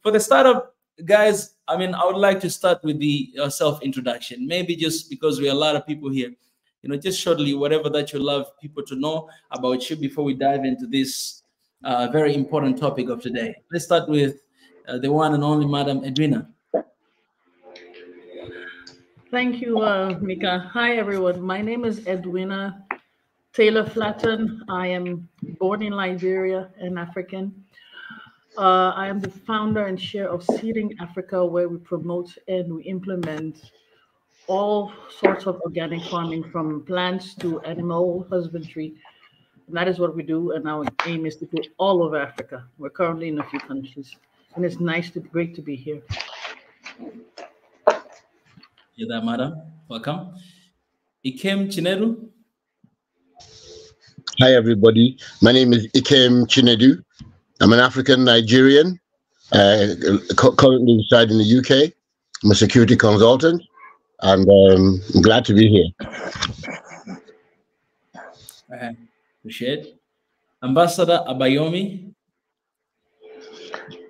For the startup guys, I mean, I would like to start with the self-introduction. Maybe just because we are a lot of people here, you know, just shortly, whatever that you love people to know about you before we dive into this very important topic of today. Let's start with the one and only Madam Edwina. Thank you, Mika. Hi, everyone. My name is Edwina Taylor Flatton. I am born in Liberia and African. I am the founder and chair of Seeding Africa, where we promote and we implement all sorts of organic farming, from plants to animal husbandry. And that is what we do, and our aim is to go all over Africa. We're currently in a few countries, and it's great to be here. Hear that, madam? Welcome. Ikem Chinedu. Hi, everybody. My name is Ikem Chinedu. I'm an African Nigerian, currently reside in the UK. I'm a security consultant, and I'm glad to be here. Appreciate it. Ambassador Abayomi.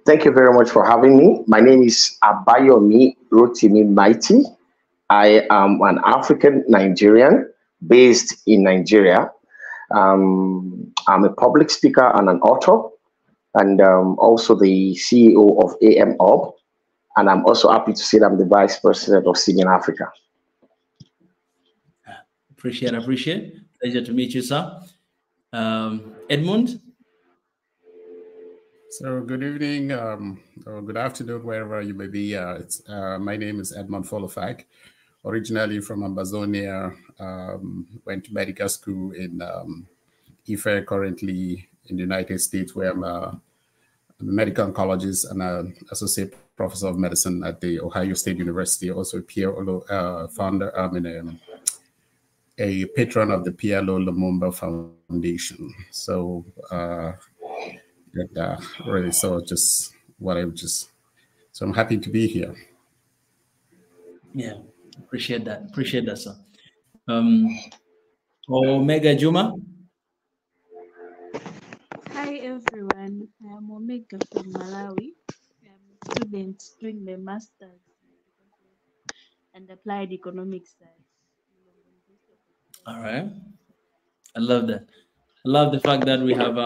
Thank you very much for having me. My name is Abayomi Rotimi Mighty. I am an African Nigerian based in Nigeria. I'm a public speaker and an author, and also the CEO of AM Hub. And I'm also happy to say that I'm the Vice President of Seeding Africa. Appreciate it. Pleasure to meet you, sir. Edmund. So good evening or good afternoon, wherever you may be. My name is Edmund Folofak, originally from Ambazonia. Went to medical school in Ife, currently in the United States, where I'm a medical oncologist and an associate professor of medicine at the Ohio State University. Also a founder, a patron of the PLO Lumumba Foundation. So really, so I'm happy to be here. Yeah, appreciate that, sir. Omega Juma. Hi everyone, I am Omega from Malawi. I'm a student doing my master's and applied economics. All right, I love that. I love the fact that we have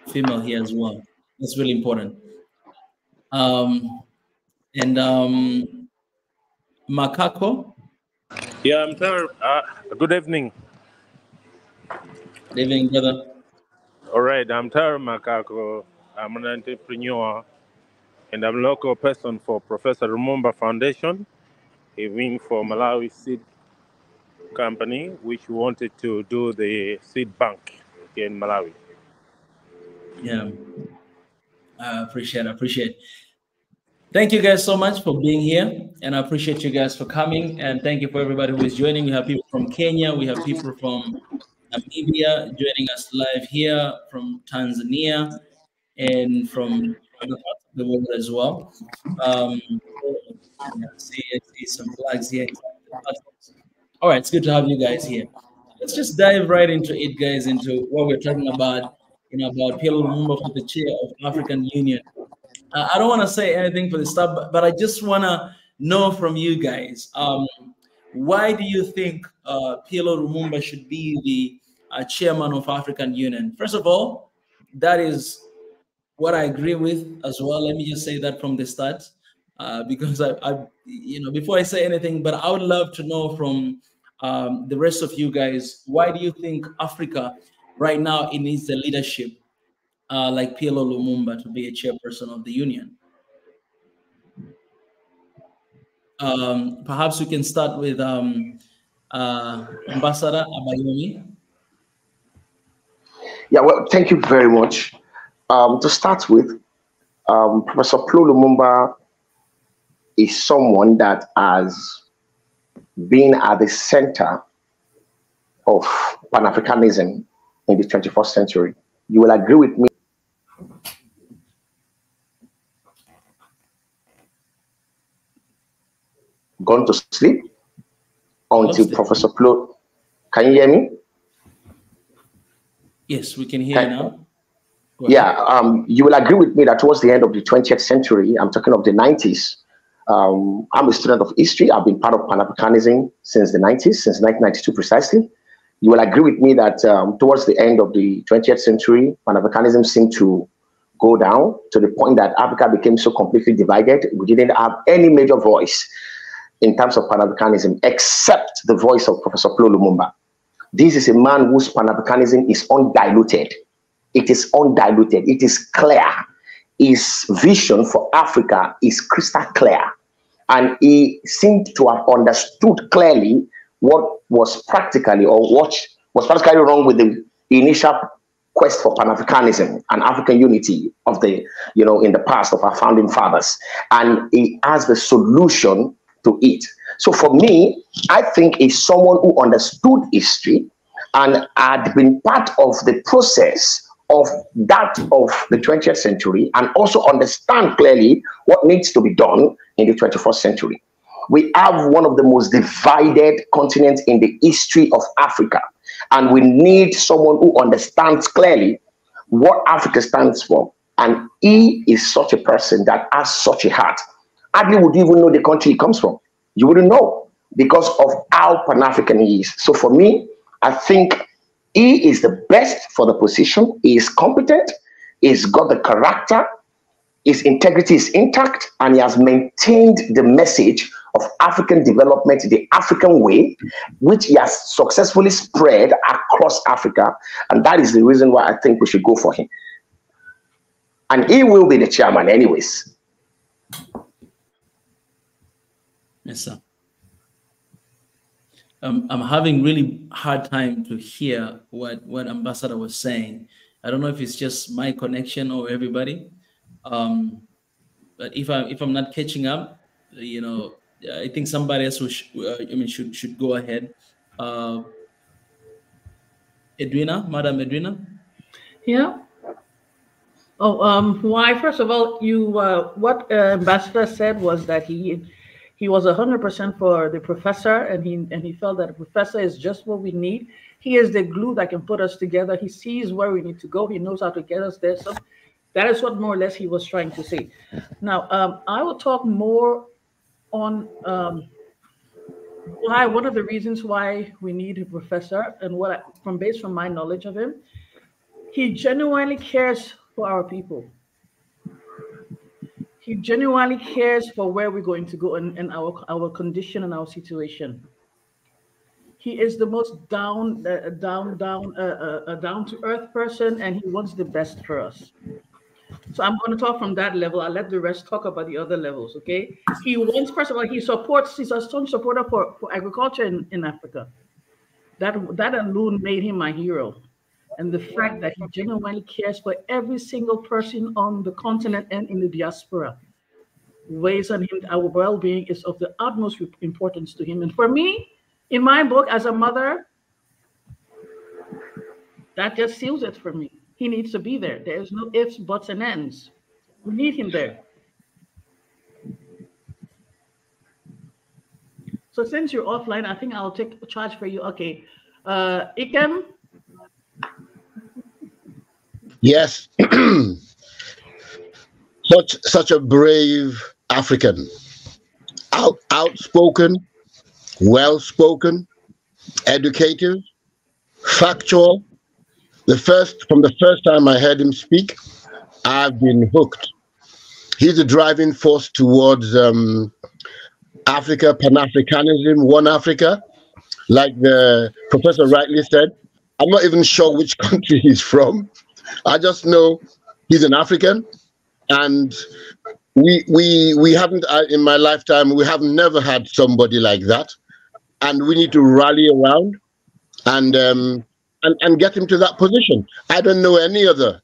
female here as well. That's really important. Makako. Yeah, I'm there. Good evening. Good evening, brother. All right, I'm Tara Makako. I'm an entrepreneur and I'm a local person for Professor Lumumba Foundation, even for Malawi Seed Company, which wanted to do the seed bank here in Malawi. Yeah, I appreciate. Thank you guys so much for being here, and I appreciate you guys for coming, and thank you for everybody who is joining. We have people from Kenya, we have people from Namibia joining us live here, from Tanzania, and from other parts of the world as well. I see some flags here. All right, it's good to have you guys here. Let's just dive right into it, guys, into what we're talking about, about PLO Lumumba for the chair of African Union. I don't want to say anything for the start, but I just want to know from you guys, why do you think PLO Lumumba should be the chairman of African Union? First of all, that is what I agree with as well. Let me just say that from the start, because I before I say anything, but I would love to know from the rest of you guys, why do you think Africa right now it needs the leadership like PLO Lumumba to be a chairperson of the union? Perhaps we can start with Ambassador Abayomi. Yeah, well, thank you very much. To start with, Professor PLO Lumumba is someone that has been at the center of Pan-Africanism in the 21st century. You will agree with me. Gone to sleep until Professor Can you hear me? Yes, we can hear you now. You will agree with me that towards the end of the 20th century, I'm talking of the 90s, I'm a student of history. I've been part of Pan-Africanism since the 90s, since 1992 precisely. You will agree with me that towards the end of the 20th century, Pan-Africanism seemed to go down to the point that Africa became so completely divided. We didn't have any major voice in terms of Pan-Africanism except the voice of Professor Lumumba. This is a man whose Pan-Africanism is undiluted. It is undiluted. It is clear. His vision for Africa is crystal clear. And he seemed to have understood clearly what was practically, or what was practically wrong with the initial quest for Pan-Africanism and African unity of the, in the past of our founding fathers. And he has the solution to it. So for me, I think he's someone who understood history and had been part of the process of that of the 20th century, and also understand clearly what needs to be done in the 21st century. We have one of the most divided continents in the history of Africa, and we need someone who understands clearly what Africa stands for. And he is such a person that has such a heart. Hardly would you even know the country he comes from. You wouldn't know because of how Pan-African he is. So for me, I think he is the best for the position. He is competent. He's got the character. His integrity is intact, and he has maintained the message of African development, the African way, which he has successfully spread across Africa. And that is the reason why I think we should go for him. And he will be the chairman anyways. Yes, sir. I'm having really hard time to hear what Ambassador was saying. I don't know if it's just my connection or everybody. But if I'm not catching up, I think somebody else should go ahead. Edwina, Madam Edwina. Yeah. Oh, why? First of all, what Ambassador said was that he was 100% for the professor, and he felt that the professor is just what we need. He is the glue that can put us together. He sees where we need to go. He knows how to get us there. So that is what more or less he was trying to say. Now, I will talk more on why, one of the reasons why we need a professor, and based from my knowledge of him, he genuinely cares for our people. He genuinely cares for where we're going to go and our condition and our situation. He is the most down to earth person, and he wants the best for us. So I'm going to talk from that level. I'll let the rest talk about the other levels. Okay. He wants, first of all, he's a strong supporter for agriculture in Africa. That alone made him my hero. And the fact that he genuinely cares for every single person on the continent and in the diaspora weighs on him. Our well-being is of the utmost importance to him. And for me, in my book, as a mother, that just seals it for me. He needs to be there. There's no ifs, buts, and ends. We need him there. So since you're offline, I think I'll take charge for you. Okay. Ikem? Yes. such a brave African. Outspoken, well-spoken, educative, factual. From the first time I heard him speak, I've been hooked. He's a driving force towards Africa, Pan-Africanism, One Africa. Like the professor rightly said, I'm not even sure which country he's from. I just know he's an African, and we haven't, in my lifetime, we have never had somebody like that, and we need to rally around and get him to that position. I don't know any other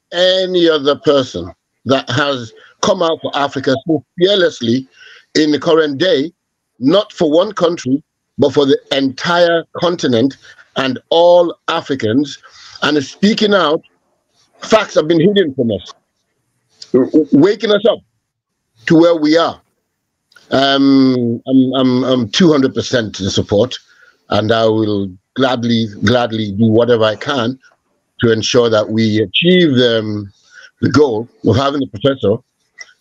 person that has come out for Africa so fearlessly in the current day, not for one country, but for the entire continent and all Africans, and is speaking out. Facts have been hidden from us, waking us up to where we are. I'm 200% to support, and I will gladly do whatever I can to ensure that we achieve the goal of having a professor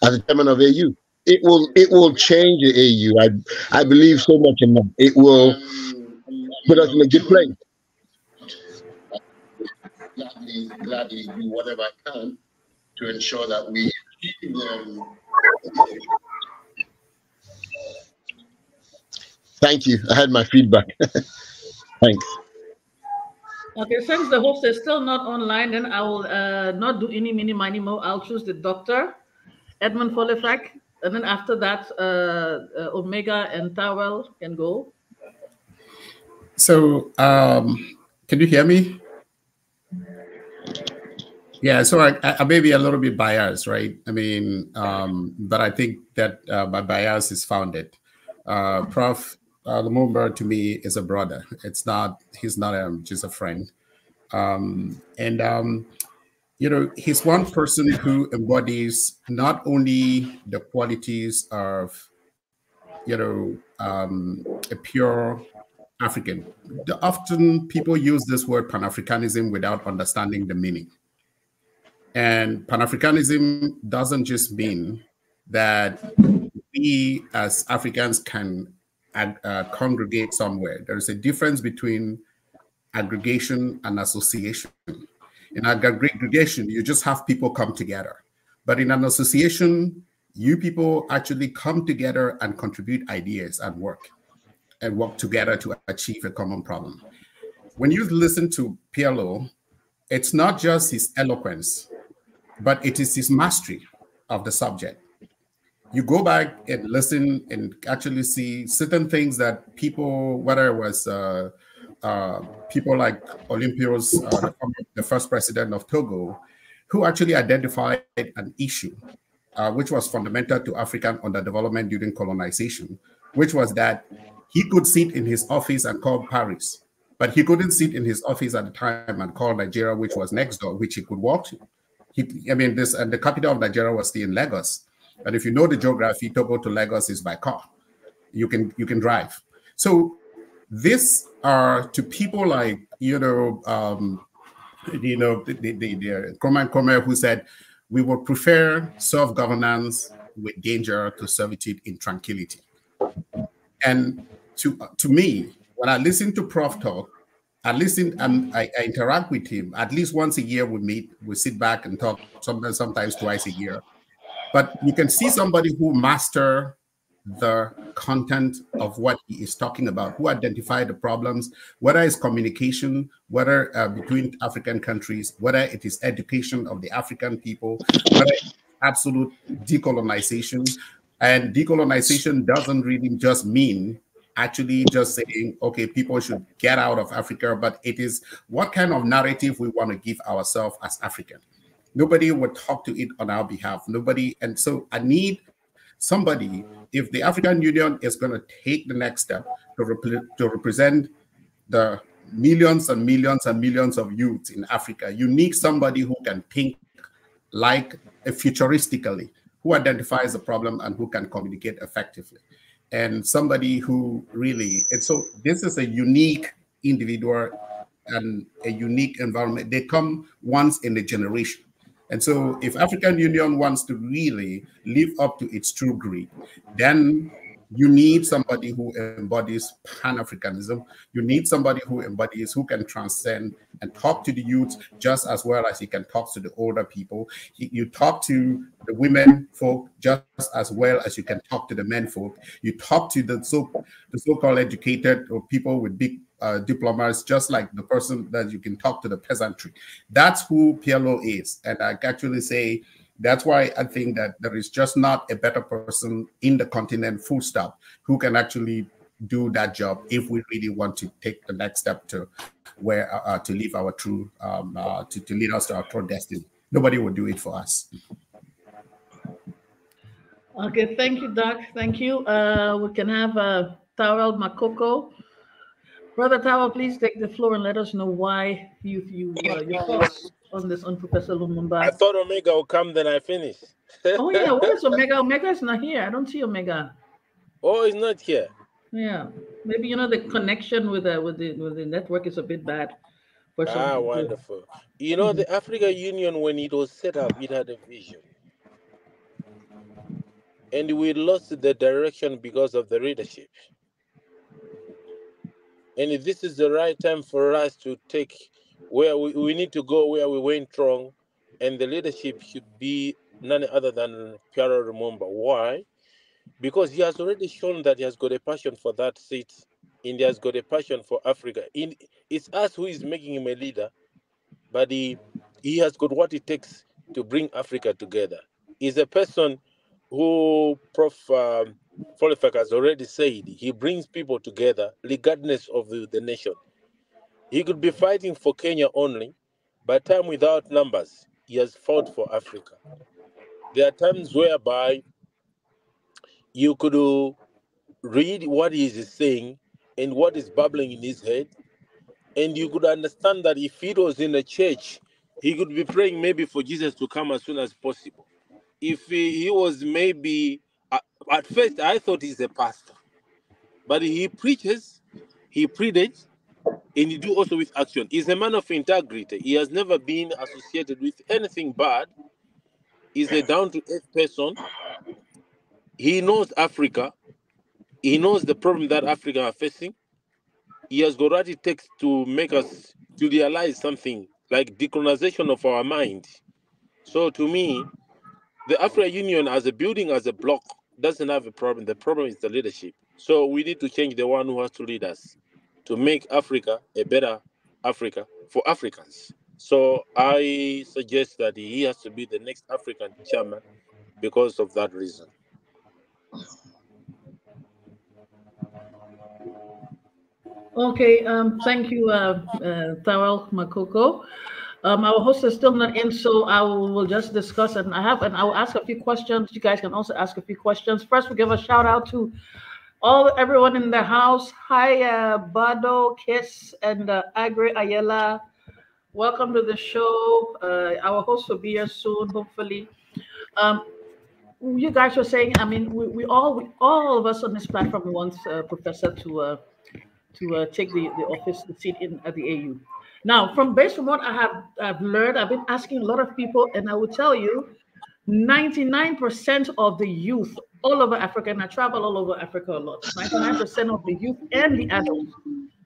as a chairman of AU. It will change the AU. I believe so much in that. It will put us in a good place. Gladly do whatever I can to ensure that we Thank you. I had my feedback. Thanks. Okay, since the host is still not online, then I will not do any mini more. I'll choose the doctor, Edmund Folefak, and then after that, Omega and Tawel can go. So, can you hear me? Yeah, so I may be a little bit biased, right? I mean, but I think that my bias is founded. Prof. Lumumba to me is a brother. He's not just a friend. You know, he's one person who embodies not only the qualities of, you know, a pure African. Often people use this word Pan-Africanism without understanding the meaning. And Pan-Africanism doesn't just mean that we as Africans can congregate somewhere. There is a difference between aggregation and association. In aggregation, you just have people come together. But in an association, you people actually come together and contribute ideas and work together to achieve a common problem. When you listen to PLO, it's not just his eloquence, but it is his mastery of the subject. You go back and listen and actually see certain things that people, whether it was people like Olympios, the first president of Togo, who actually identified an issue which was fundamental to African underdevelopment during colonization, which was that he could sit in his office and call Paris, but he couldn't sit in his office at the time and call Nigeria, which was next door, which he could walk to. And the capital of Nigeria was still in Lagos. And if you know the geography, Togo to Lagos is by car. You can drive. So these are to people like, the Nkrumah who said, we would prefer self-governance with danger to servitude in tranquility. And to me, when I listen to Prof talk, I listen and I interact with him. At least once a year we meet, we sit back and talk, sometimes twice a year. But you can see somebody who master the content of what he is talking about, who identify the problems, whether it's communication, whether between African countries, whether it is education of the African people, whether it's absolute decolonization. And decolonization doesn't really just mean actually just saying, okay, people should get out of Africa, but it is what kind of narrative we want to give ourselves as African. Nobody would talk to it on our behalf. Nobody. And so I need somebody, if the African Union is going to take the next step to represent the millions and millions and millions of youth in Africa, you need somebody who can think like futuristically, who identifies the problem and who can communicate effectively. And somebody who really, and so this is a unique individual and a unique environment. They come once in a generation. And so if African Union wants to really live up to its true greed, then you need somebody who embodies Pan-Africanism. You need somebody who embodies, who can transcend and talk to the youth just as well as he can talk to the older people. You talk to the women folk just as well as you can talk to the men folk. You talk to the so-called educated or people with big diplomas, just like the person that you can talk to the peasantry. That's who PLO is. And I actually say, that's why I think that there is just not a better person in the continent, full stop, who can actually do that job if we really want to take the next step to where to live our true, to lead us to our true destiny. Nobody will do it for us. Okay, thank you, Doc. Thank you. We can have Tawel Makoko. Brother Tawel, please take the floor and let us know why your thoughts on this, on Professor Lumumba. I thought Omega would come, then I finish. Oh yeah, where is Omega? Omega is not here. I don't see Omega. Oh, he's not here. Yeah, maybe the connection with the network is a bit bad Wonderful. You know, the African Union, when it was set up, it had a vision. And we lost the direction because of the leadership. And this is the right time for us to take where we need to go, where we went wrong. And the leadership should be none other than Pierre Lumumba. Why? Because he has already shown that he has got a passion for that seat. And he has got a passion for Africa. It's us who is making him a leader. But he has got what it takes to bring Africa together. He's a person who Prof. Folifak has already said, he brings people together regardless of the nation. He could be fighting for Kenya only, but time without numbers, he has fought for Africa. There are times whereby you could read what he is saying and what is bubbling in his head, and you could understand that if he was in a church, he could be praying maybe for Jesus to come as soon as possible. If he was maybe, at first I thought he's a pastor, but he preaches, he predates, and he do also with action. He's a man of integrity. He has never been associated with anything bad. He's a down-to-earth person. He knows Africa. He knows the problem that Africa are facing. He has got what it takes to make us to realize something like decolonization of our mind. So to me, the African Union as a building, as a block, doesn't have a problem. The problem is the leadership. So we need to change the one who has to lead us to make Africa a better Africa for Africans. So I suggest that he has to be the next African chairman because of that reason. Okay, thank you, Tawel Makoko. Our host is still not in, so I will just discuss it. And I will ask a few questions. You guys can also ask a few questions. First, we give a shout out to everyone in the house. Hi, Bado, Kiss, and Agri Ayala. Welcome to the show. Our host will be here soon, hopefully. You guys were saying, I mean, we all of us on this platform want Professor to take the office, the seat at the AU. Now, based on what I've learned, I've been asking a lot of people, and I will tell you, 99% of the youth all over Africa, and I travel all over Africa a lot, 99% of the youth and the adults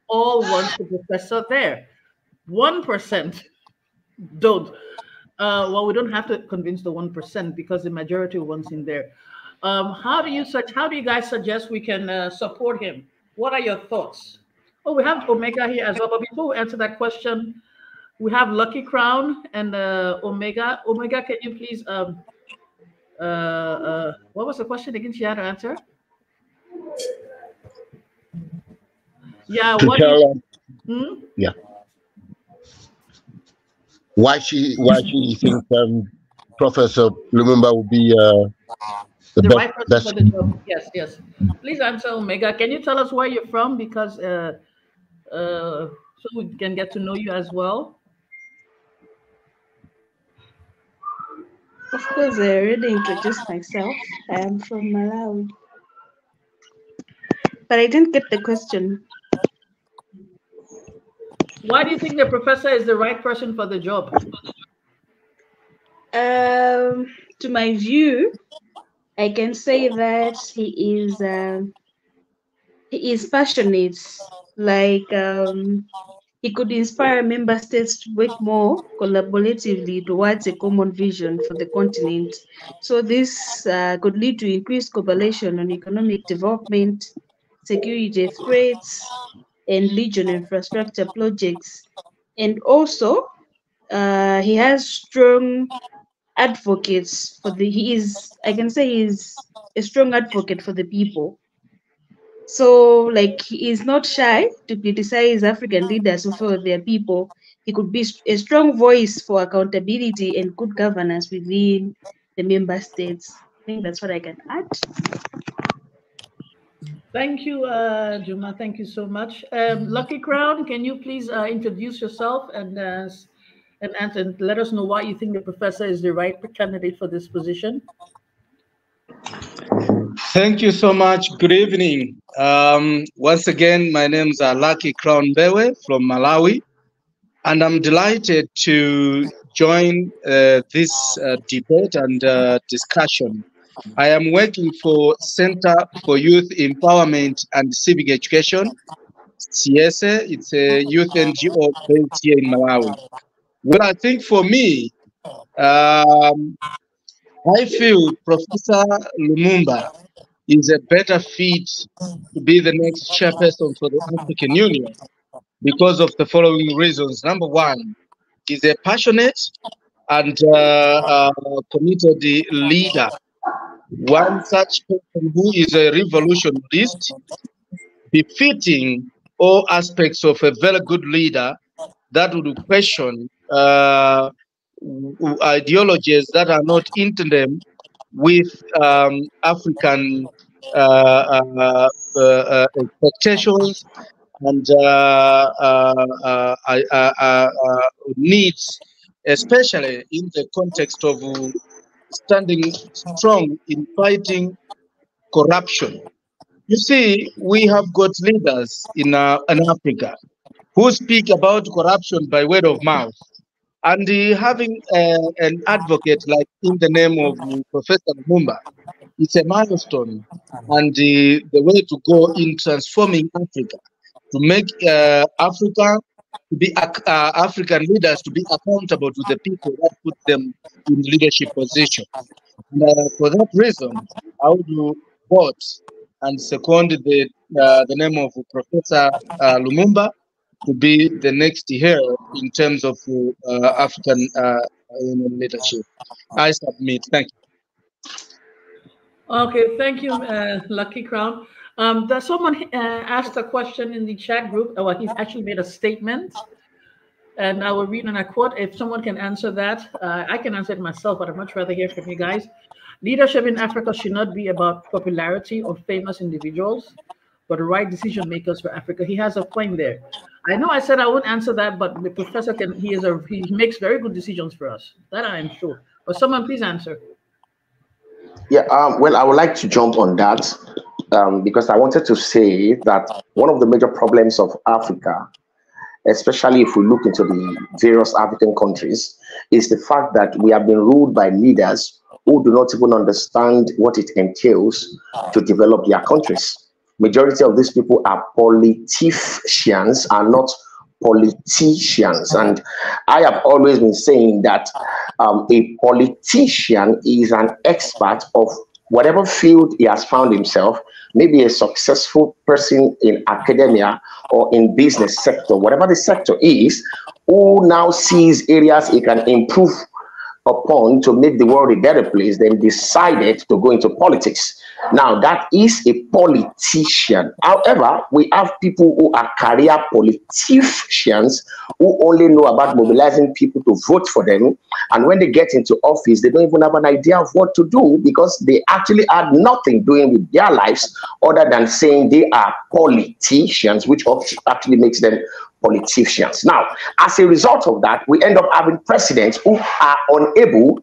all want the professor there. 1% don't. Well, we don't have to convince the 1% because the majority wants him there. How do you guys suggest we can support him? What are your thoughts? Oh, we have Omega here as well. But before we answer that question, we have Lucky Crown and Omega. Omega, can you please, what was the question again? She had to answer. Yeah. Yeah. Why she thinks Professor Lumumba will be the right person for the job? Yes. Please answer, Omega. Can you tell us where you're from, because so we can get to know you as well? Of course, I already introduced myself. I am from Malawi, but I didn't get the question. Why do you think the professor is the right person for the job? To my view, I can say that he is passionate. Like he could inspire member states to work more collaboratively towards a common vision for the continent. So this could lead to increased cooperation on economic development, security threats, and regional infrastructure projects. And also, he has strong advocates I can say he's a strong advocate for the people. So, like, he is not shy to criticize African leaders who fail their people. He could be a strong voice for accountability and good governance within the member states. I think that's what I can add. Thank you, Juma. Thank you so much. Lucky Crown, can you please introduce yourself and let us know why you think the professor is the right candidate for this position? Thank you so much. Good evening. Once again, my name is Lucky Crown Bewe from Malawi. and I'm delighted to join this debate and discussion. I am working for Center for Youth Empowerment and Civic Education, CIESE. It's a youth NGO based here in Malawi. Well, I think for me, I feel Professor Lumumba is a better fit to be the next chairperson for the African Union because of the following reasons. Number one, he's a passionate and committed leader. One such person who is a revolutionist, befitting all aspects of a very good leader that would question ideologies that are not in tandem with African expectations and needs, especially in the context of standing strong in fighting corruption. You see, we have got leaders in Africa who speak about corruption by word of mouth. And having an advocate like in the name of Professor Lumumba, it's a milestone and the way to go in transforming Africa, to make Africa to be African leaders to be accountable to the people that put them in leadership position. For that reason, I would vote and second the name of Professor Lumumba to be the next heir in terms of African leadership. I submit. Thank you. Okay, thank you, Lucky Crown. There's someone asked a question in the chat group. Well, he's actually made a statement, and I will read and I quote. If someone can answer that, I can answer it myself, but I'd much rather hear from you guys. Leadership in Africa should not be about popularity or famous individuals, but the right decision makers for Africa. He has a point there. I know I said I wouldn't answer that, but the professor can. He makes very good decisions for us. That I am sure. But someone please answer. Yeah. Well, I would like to jump on that because I wanted to say that one of the major problems of Africa, especially if we look into the various African countries, is the fact that we have been ruled by leaders who do not even understand what it entails to develop their countries. Majority of these people are politicians and not politicians. And I have always been saying that a politician is an expert of whatever field he has found himself, maybe a successful person in academia or in business sector, whatever the sector is, who now sees areas he can improve upon to make the world a better place, then decided to go into politics. Now, that is a politician. However, we have people who are career politicians who only know about mobilizing people to vote for them. And when they get into office, they don't even have an idea of what to do because they actually had nothing doing with their lives other than saying they are politicians, which actually makes them politicians. Now, as a result of that, we end up having presidents who are unable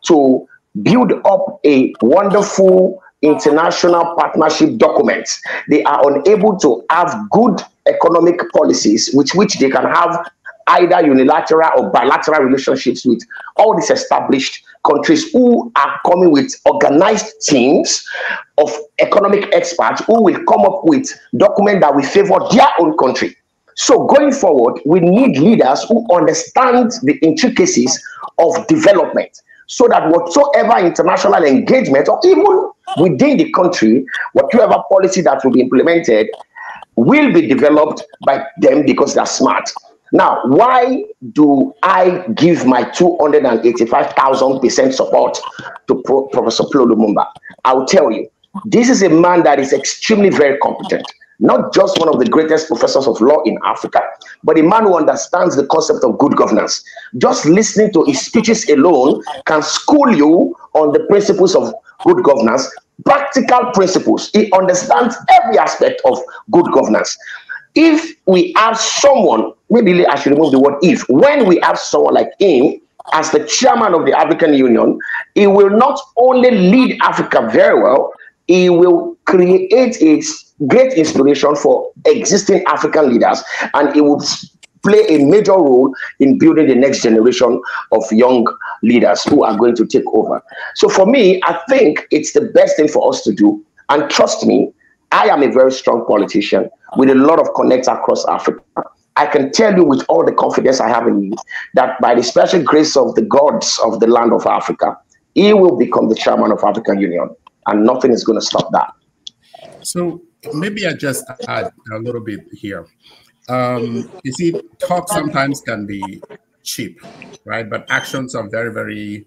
to build up a wonderful international partnership document. They are unable to have good economic policies with which they can have either unilateral or bilateral relationships with all these established countries who are coming with organized teams of economic experts who will come up with documents that will favor their own country. So going forward, we need leaders who understand the intricacies of development so that whatsoever international engagement or even within the country, whatever policy that will be implemented will be developed by them because they're smart. Now, why do I give my 285,000% support to Professor Lumumba? I'll tell you, this is a man that is extremely very competent. Not just one of the greatest professors of law in Africa, but a man who understands the concept of good governance. Just listening to his speeches alone can school you on the principles of good governance, practical principles. He understands every aspect of good governance. If we have someone, maybe I should remove the word if, when we have someone like him as the chairman of the African Union, he will not only lead Africa very well, he will create a great inspiration for existing African leaders, and it would play a major role in building the next generation of young leaders who are going to take over. So for me, I think it's the best thing for us to do. And trust me, I am a very strong politician with a lot of connects across Africa. I can tell you with all the confidence I have in me that by the special grace of the gods of the land of Africa, he will become the chairman of African Union, and nothing is going to stop that. So maybe I just add a little bit here. You see, talk sometimes can be cheap, right? But actions are very, very,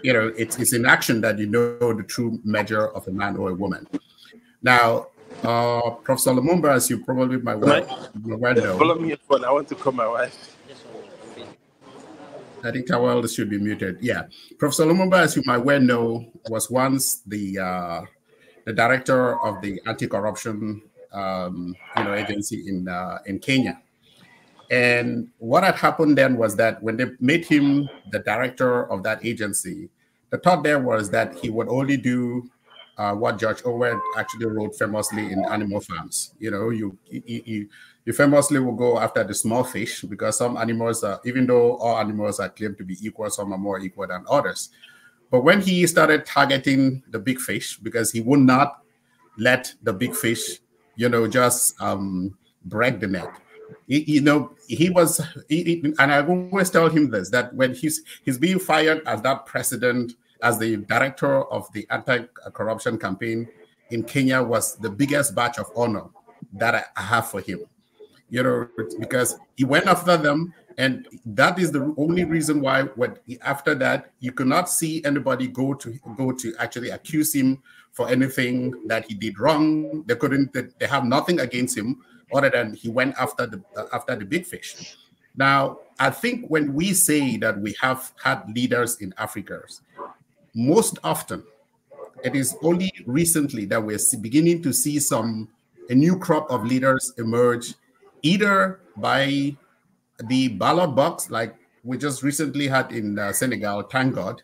it's in action that you know the true measure of a man or a woman. Now, Professor Lumumba, as you probably might well know. Follow me phone. I want to call my wife. I think Tawel should be muted. Yeah. Professor Lumumba, as you might well know, was once the director of the anti-corruption agency in Kenya. And what had happened then was that when they made him the director of that agency, the thought there was that he would only do what George Orwell actually wrote famously in Animal Farms. You know, you famously will go after the small fish, because some animals are, even though all animals are claimed to be equal, some are more equal than others. But when he started targeting the big fish, because he would not let the big fish, just break the net. He was, and I always tell him this, that when he's being fired as that president, as the director of the anti-corruption campaign in Kenya, was the biggest badge of honor that I have for him. Because he went after them, and that is the only reason why after that you could not see anybody go to actually accuse him for anything that he did wrong. They have nothing against him other than he went after the big fish. Now, I think when we say that we have had leaders in Africa, most often it is only recently that we're beginning to see a new crop of leaders emerge, either by the ballot box, like we just recently had in Senegal, thank God,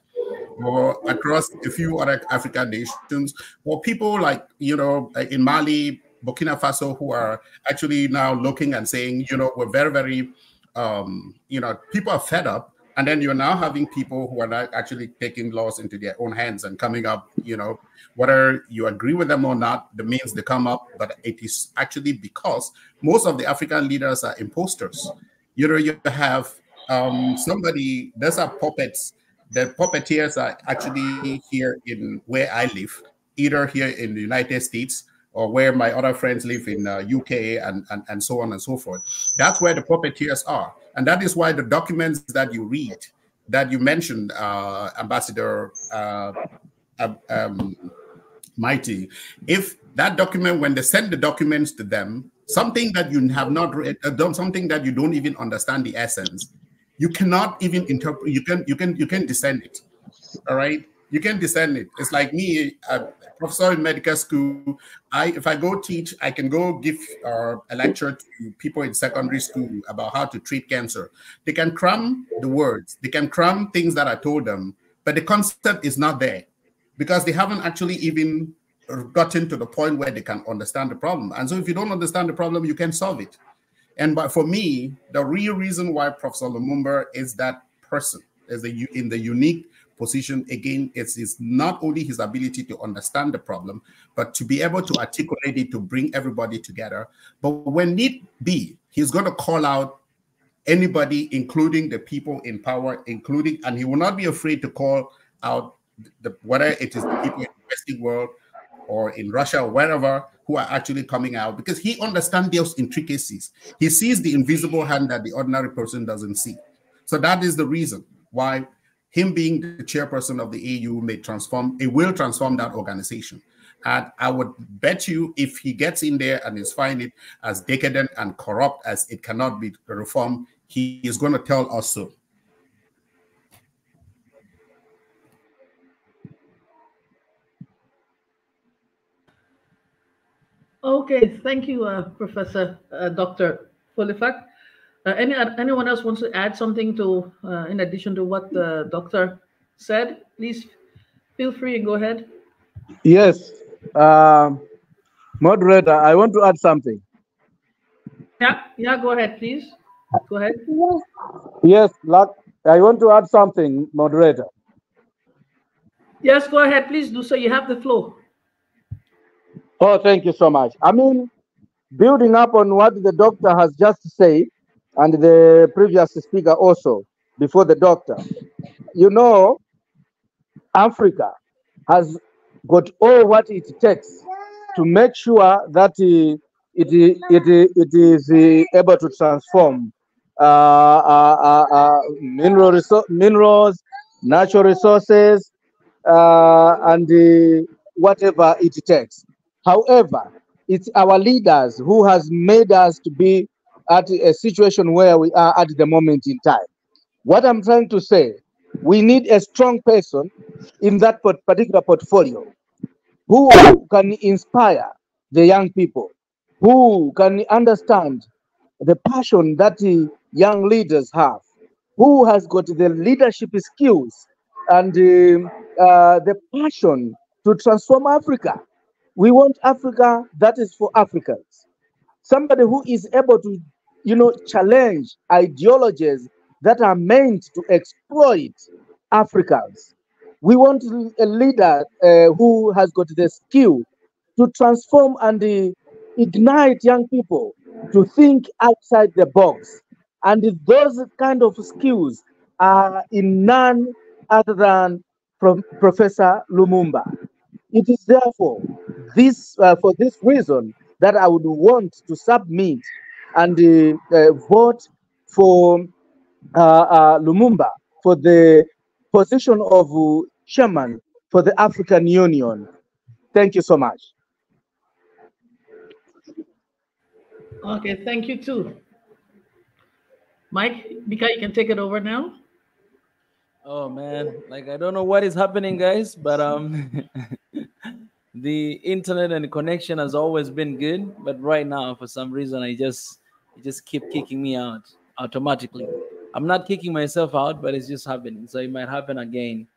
or across a few other African nations, or people like, in Mali, Burkina Faso, who are actually now looking and saying, we're very, very, people are fed up. And then you're now having people who are not actually taking laws into their own hands and coming up, whether you agree with them or not, the means they come up. But it is actually because most of the African leaders are imposters. You have somebody, there's are puppets. The puppeteers are actually here in where I live, either here in the United States or where my other friends live in UK and so on and so forth. That's where the puppeteers are. And that is why the documents that you read, that you mentioned, Ambassador Mighty, if that document, when they send the documents to them, something that you have not read, something that you don't even understand the essence, you cannot even interpret. You can discern it. All right, you can discern it. It's like me, professor in medical school. If I go teach, I can go give a lecture to people in secondary school about how to treat cancer. They can cram the words, they can cram things that I told them, but the concept is not there because they haven't actually even gotten to the point where they can understand the problem. And so if you don't understand the problem, you can solve it. But for me, the real reason why Professor Lumumba is that person, is in the unique position, again, it's not only his ability to understand the problem, but to be able to articulate it, to bring everybody together. But when need be, he's going to call out anybody, including the people in power, and he will not be afraid to call out whether it is the people in the Western world or in Russia or wherever, who are actually coming out, because he understands those intricacies. He sees the invisible hand that the ordinary person doesn't see. So that is the reason why him being the chairperson of the AU will transform that organization. And I would bet you if he gets in there and is find it as decadent and corrupt as it cannot be reformed, he is going to tell us so. Okay, thank you, Professor Dr. Folifak. Anyone else wants to add something to, in addition to what the doctor said? Please feel free and go ahead. Yes, moderator, I want to add something. Yeah, go ahead, please. Go ahead. Yes, I want to add something, moderator. Yes, go ahead, please do so. You have the floor. Oh, thank you so much. I mean, building up on what the doctor has just said, and the previous speaker also, before the doctor, you know, Africa has got all what it takes to make sure that it is able to transform minerals, natural resources, and whatever it takes. However, it's our leaders who has made us to be at a situation where we are at the moment in time. What I'm trying to say, we need a strong person in that particular portfolio who can inspire the young people, who can understand the passion that the young leaders have, who has got the leadership skills and the passion to transform Africa. We want Africa that is for Africans. Somebody who is able to, challenge ideologies that are meant to exploit Africans. We want a leader who has got the skill to transform and ignite young people to think outside the box. And those kind of skills are in none other than from Professor Lumumba. It is therefore for this reason that I would want to submit and vote for Lumumba for the position of chairman for the African Union. Thank you so much. Okay, thank you too. Mike, Mika, you can take it over now. Oh man, like I don't know what is happening, guys, but the internet and the connection has always been good, but right now for some reason it just keep kicking me out automatically. I'm not kicking myself out, but it's just happening. So it might happen again.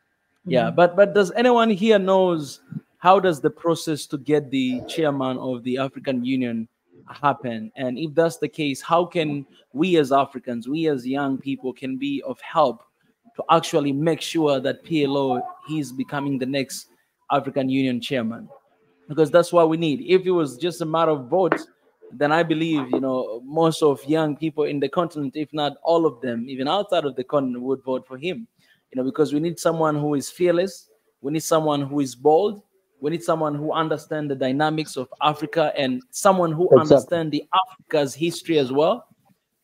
Yeah, but does anyone here knows how does the process to get the chairman of the African Union happen? And if that's the case, how can we as Africans, we as young people can be of help to actually make sure that PLO he's becoming the next African Union chairman? Because that's what we need. If it was just a matter of votes, then I believe, most of young people in the continent, if not all of them, even outside of the continent, would vote for him. Because we need someone who is fearless. We need someone who is bold. We need someone who understands the dynamics of Africa and someone who understands the Africa's history as well.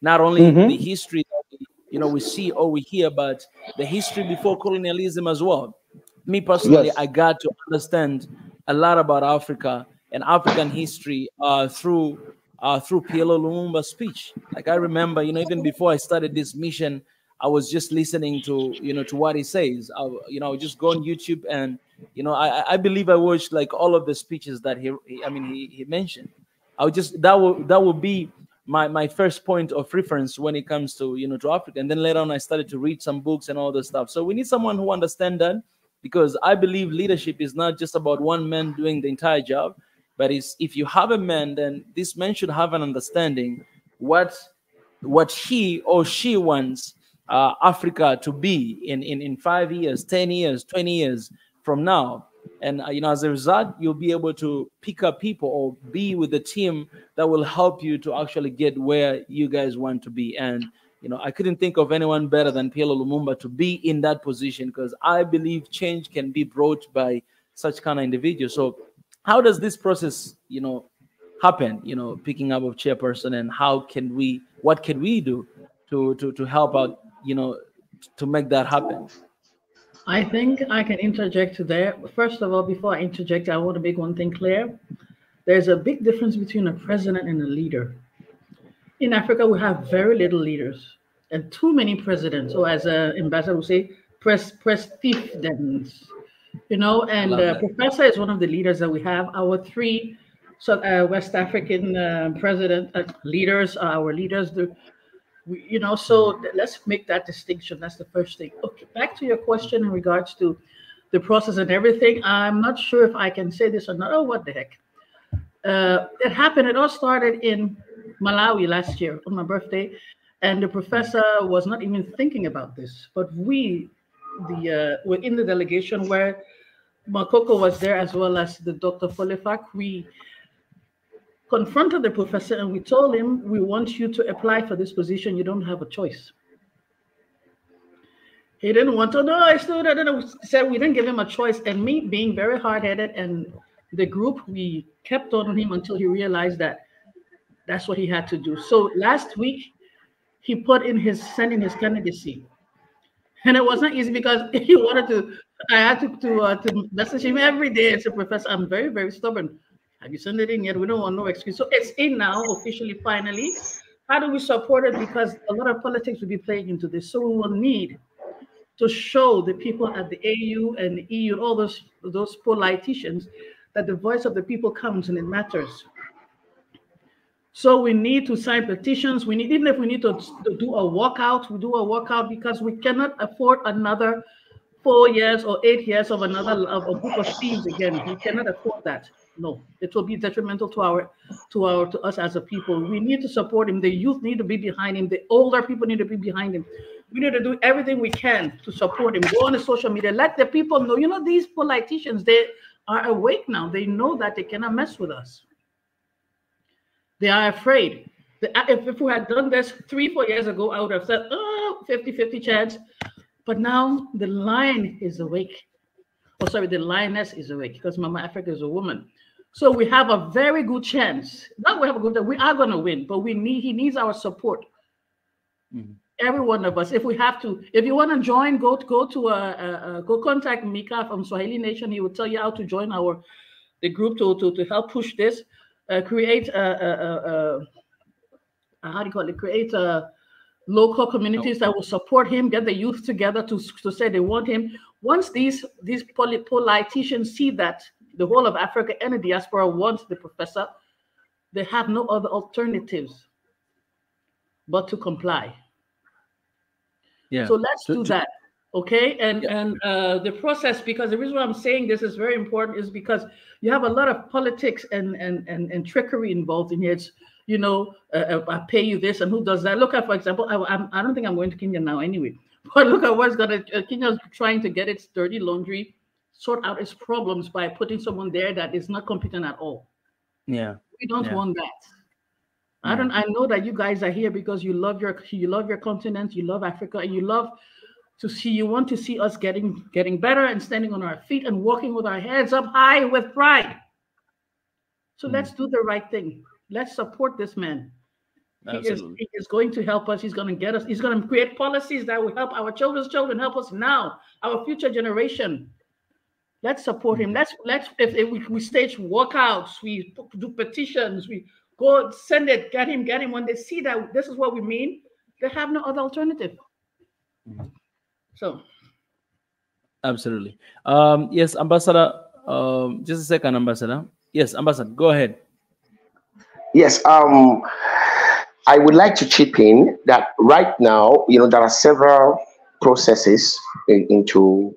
Not only the history that we see or we hear, but the history before colonialism as well. Me personally, I got to understand a lot about Africa and African history through PLO Lumumba's speech. Like I remember, even before I started this mission, I was just listening to to what he says. I would just go on YouTube and I believe I watched like all of the speeches that he mentioned. I would just that would be my first point of reference when it comes to to Africa. And then later on I started to read some books and all this stuff. So we need someone who understands that, because I believe leadership is not just about one man doing the entire job, but if you have a man, then this man should have an understanding what he or she wants Africa to be in 5 years, 10 years, 20 years from now. And as a result, you'll be able to pick up people or be with the team that will help you to actually get where you guys want to be. And I couldn't think of anyone better than PLO Lumumba to be in that position, because I believe change can be brought by such kind of individuals. So how does this process happen, picking up of chairperson, and what can we do to help out, to make that happen? I think I can interject there. First of all, before I interject, I want to make one thing clear. There's a big difference between a president and a leader. In Africa, we have very little leaders and too many presidents. So as an ambassador would say, presidents, and Professor is one of the leaders that we have. Our three West African president leaders are our leaders. So let's make that distinction. That's the first thing. Okay, back to your question in regards to the process and everything. I'm not sure if I can say this or not. Oh, what the heck? It happened. It all started in Malawi last year on my birthday, and the professor was not even thinking about this. But we, were in the delegation where Makoko was there as well as the Dr. Folefak. We confronted the professor and we told him, we want you to apply for this position. You don't have a choice. He didn't want to. No, I still don't. Said we didn't give him a choice. And me being very hard-headed and the group, we kept on him until he realized that that's what he had to do. So last week, he put in sent in his candidacy. And it was not easy because he wanted to, I had to message him every day and say, Professor, I'm very, very stubborn. Have you sent it in yet? We don't want no excuse. So it's in now, officially, finally. How do we support it? Because a lot of politics will be playing into this. So we will need to show the people at the AU and the EU, all those politicians, that the voice of the people counts and it matters. So we need to sign petitions. We need, even if we need to do a walkout, we do a walkout because we cannot afford another 4 years or 8 years of a group of thieves again. We cannot afford that. No, it will be detrimental to us as a people. We need to support him. The youth need to be behind him. The older people need to be behind him. We need to do everything we can to support him. Go on the social media. Let the people know. You know, these politicians, they are awake now. They know that they cannot mess with us. They are afraid. If we had done this 3-4 years ago, I would have said, oh, 50-50 chance. But now the lion is awake. Oh, sorry, the lioness is awake because Mama Africa is a woman. So we have a very good chance. Not we have a good chance. We are going to win, but he needs our support. Mm-hmm. Every one of us. If we have to, if you want to join, go contact Mika from Swahili Nation. He will tell you how to join the group to help push this. Create how do you call it? Create local communities that will support him. Get the youth together to say they want him. Once these politicians see that the whole of Africa and the diaspora wants the professor, they have no other alternatives but to comply. Yeah. So let's do that, okay? And the process, because the reason why I'm saying this is very important is because you have a lot of politics and trickery involved in here. It's, you know, I pay you this and who does that? Look at, for example, I don't think I'm going to Kenya now anyway, but look at what's going to, Kenya's trying to get its dirty laundry, sort out its problems by putting someone there that is not competent at all. Yeah. We don't want that. I know that you guys are here because you love your continent, you love Africa, and you want to see us getting better and standing on our feet and walking with our heads up high with pride. So let's do the right thing. Let's support this man. He is going to help us. He's going to get us. He's going to create policies that will help our children's children, help us now, our future generation. Let's support him. If we stage walkouts, we do petitions, we go send it, get him. When they see that this is what we mean, they have no other alternative. So, absolutely. Yes, Ambassador. Just a second, Ambassador. Yes, Ambassador, go ahead. Yes. I would like to chip in that right now, you know, there are several processes into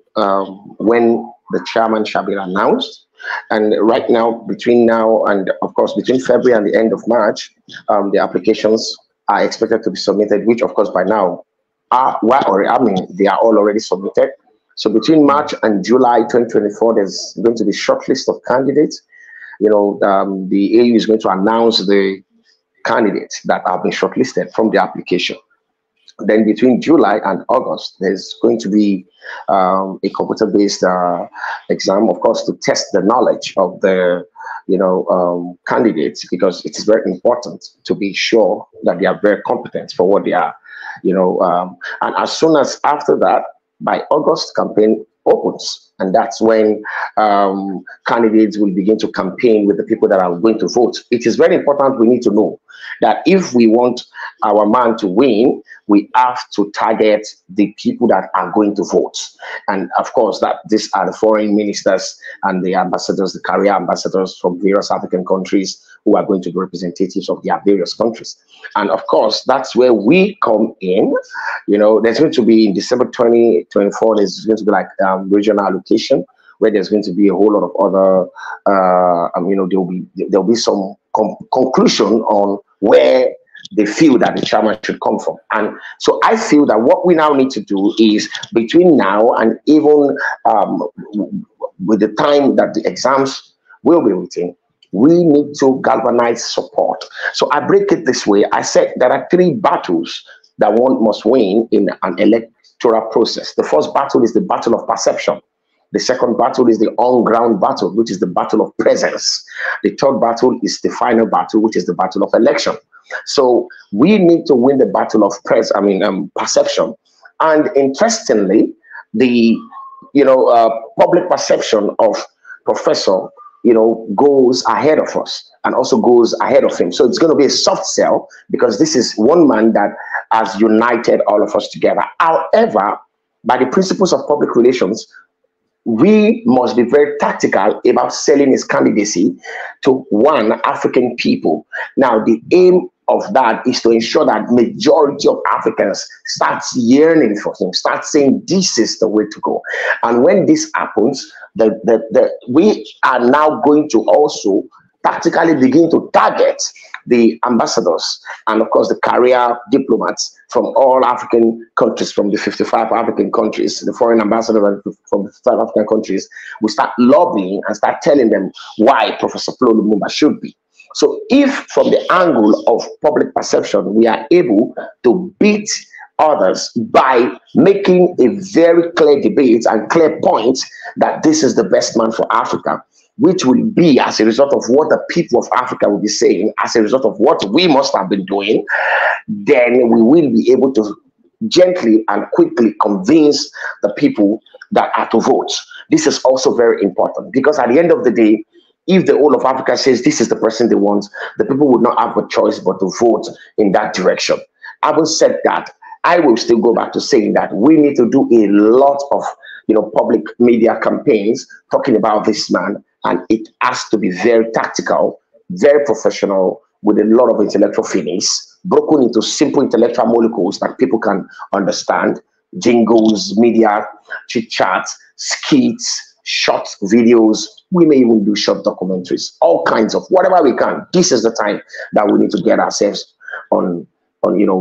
when the chairman shall be announced. And right now, between now and, of course, between February and the end of March, the applications are expected to be submitted, which, of course, by now they are all already submitted. So between March and July 2024, there's going to be a short list of candidates. You know, the AU is going to announce the candidates that have been shortlisted from the application. Then between July and August, there's going to be a computer-based exam, of course, to test the knowledge of the, candidates, because it is very important to be sure that they are very competent for what they are, and as soon as after that, by August, campaign opens, and that's when candidates will begin to campaign with the people that are going to vote. It is very important. We need to know that if we want our man to win, we have to target the people that are going to vote. And of course, that these are the foreign ministers and the ambassadors, the career ambassadors from various African countries who are going to be representatives of their various countries. And of course, that's where we come in. There's going to be in December 2024, there's going to be like regional allocation, where there's going to be a whole lot of other, there'll be some conclusion on where they feel that the chairman should come from. And so I feel that what we now need to do is, between now and even with the time that the exams will be written, we need to galvanize support. So I break it this way. I said there are 3 battles that one must win in an electoral process. The first battle is the battle of perception. The second battle is the on-ground battle, which is the battle of presence. The third battle is the final battle, which is the battle of election. So we need to win the battle of perception. And interestingly, the public perception of Professor goes ahead of us and also goes ahead of him. So it's going to be a soft sell, because this is one man that has united all of us together. However, by the principles of public relations, we must be very tactical about selling his candidacy to African people. Now, the aim of that is to ensure that majority of Africans start yearning for him, start saying this is the way to go. And when this happens, we are now going to also tactically begin to target the ambassadors and, of course, the career diplomats from all African countries, from the 55 African countries, the foreign ambassadors from the 55 African countries. We start lobbying and start telling them why Professor Lumumba should be. So if from the angle of public perception, we are able to beat others by making a very clear debate and clear point that this is the best man for Africa, which will be as a result of what the people of Africa will be saying, as a result of what we must have been doing, then we will be able to gently and quickly convince the people that are to vote. This is also very important, because at the end of the day, if the whole of Africa says this is the person they want, the people would not have a choice but to vote in that direction. Having said that, I will still go back to saying that we need to do a lot of public media campaigns talking about this man, and it has to be very tactical, very professional, with a lot of intellectual finesse, broken into simple intellectual molecules that people can understand. Jingles, media, chit-chats, skits, short videos. We may even do short documentaries, all kinds of whatever we can. This is the time that we need to get ourselves on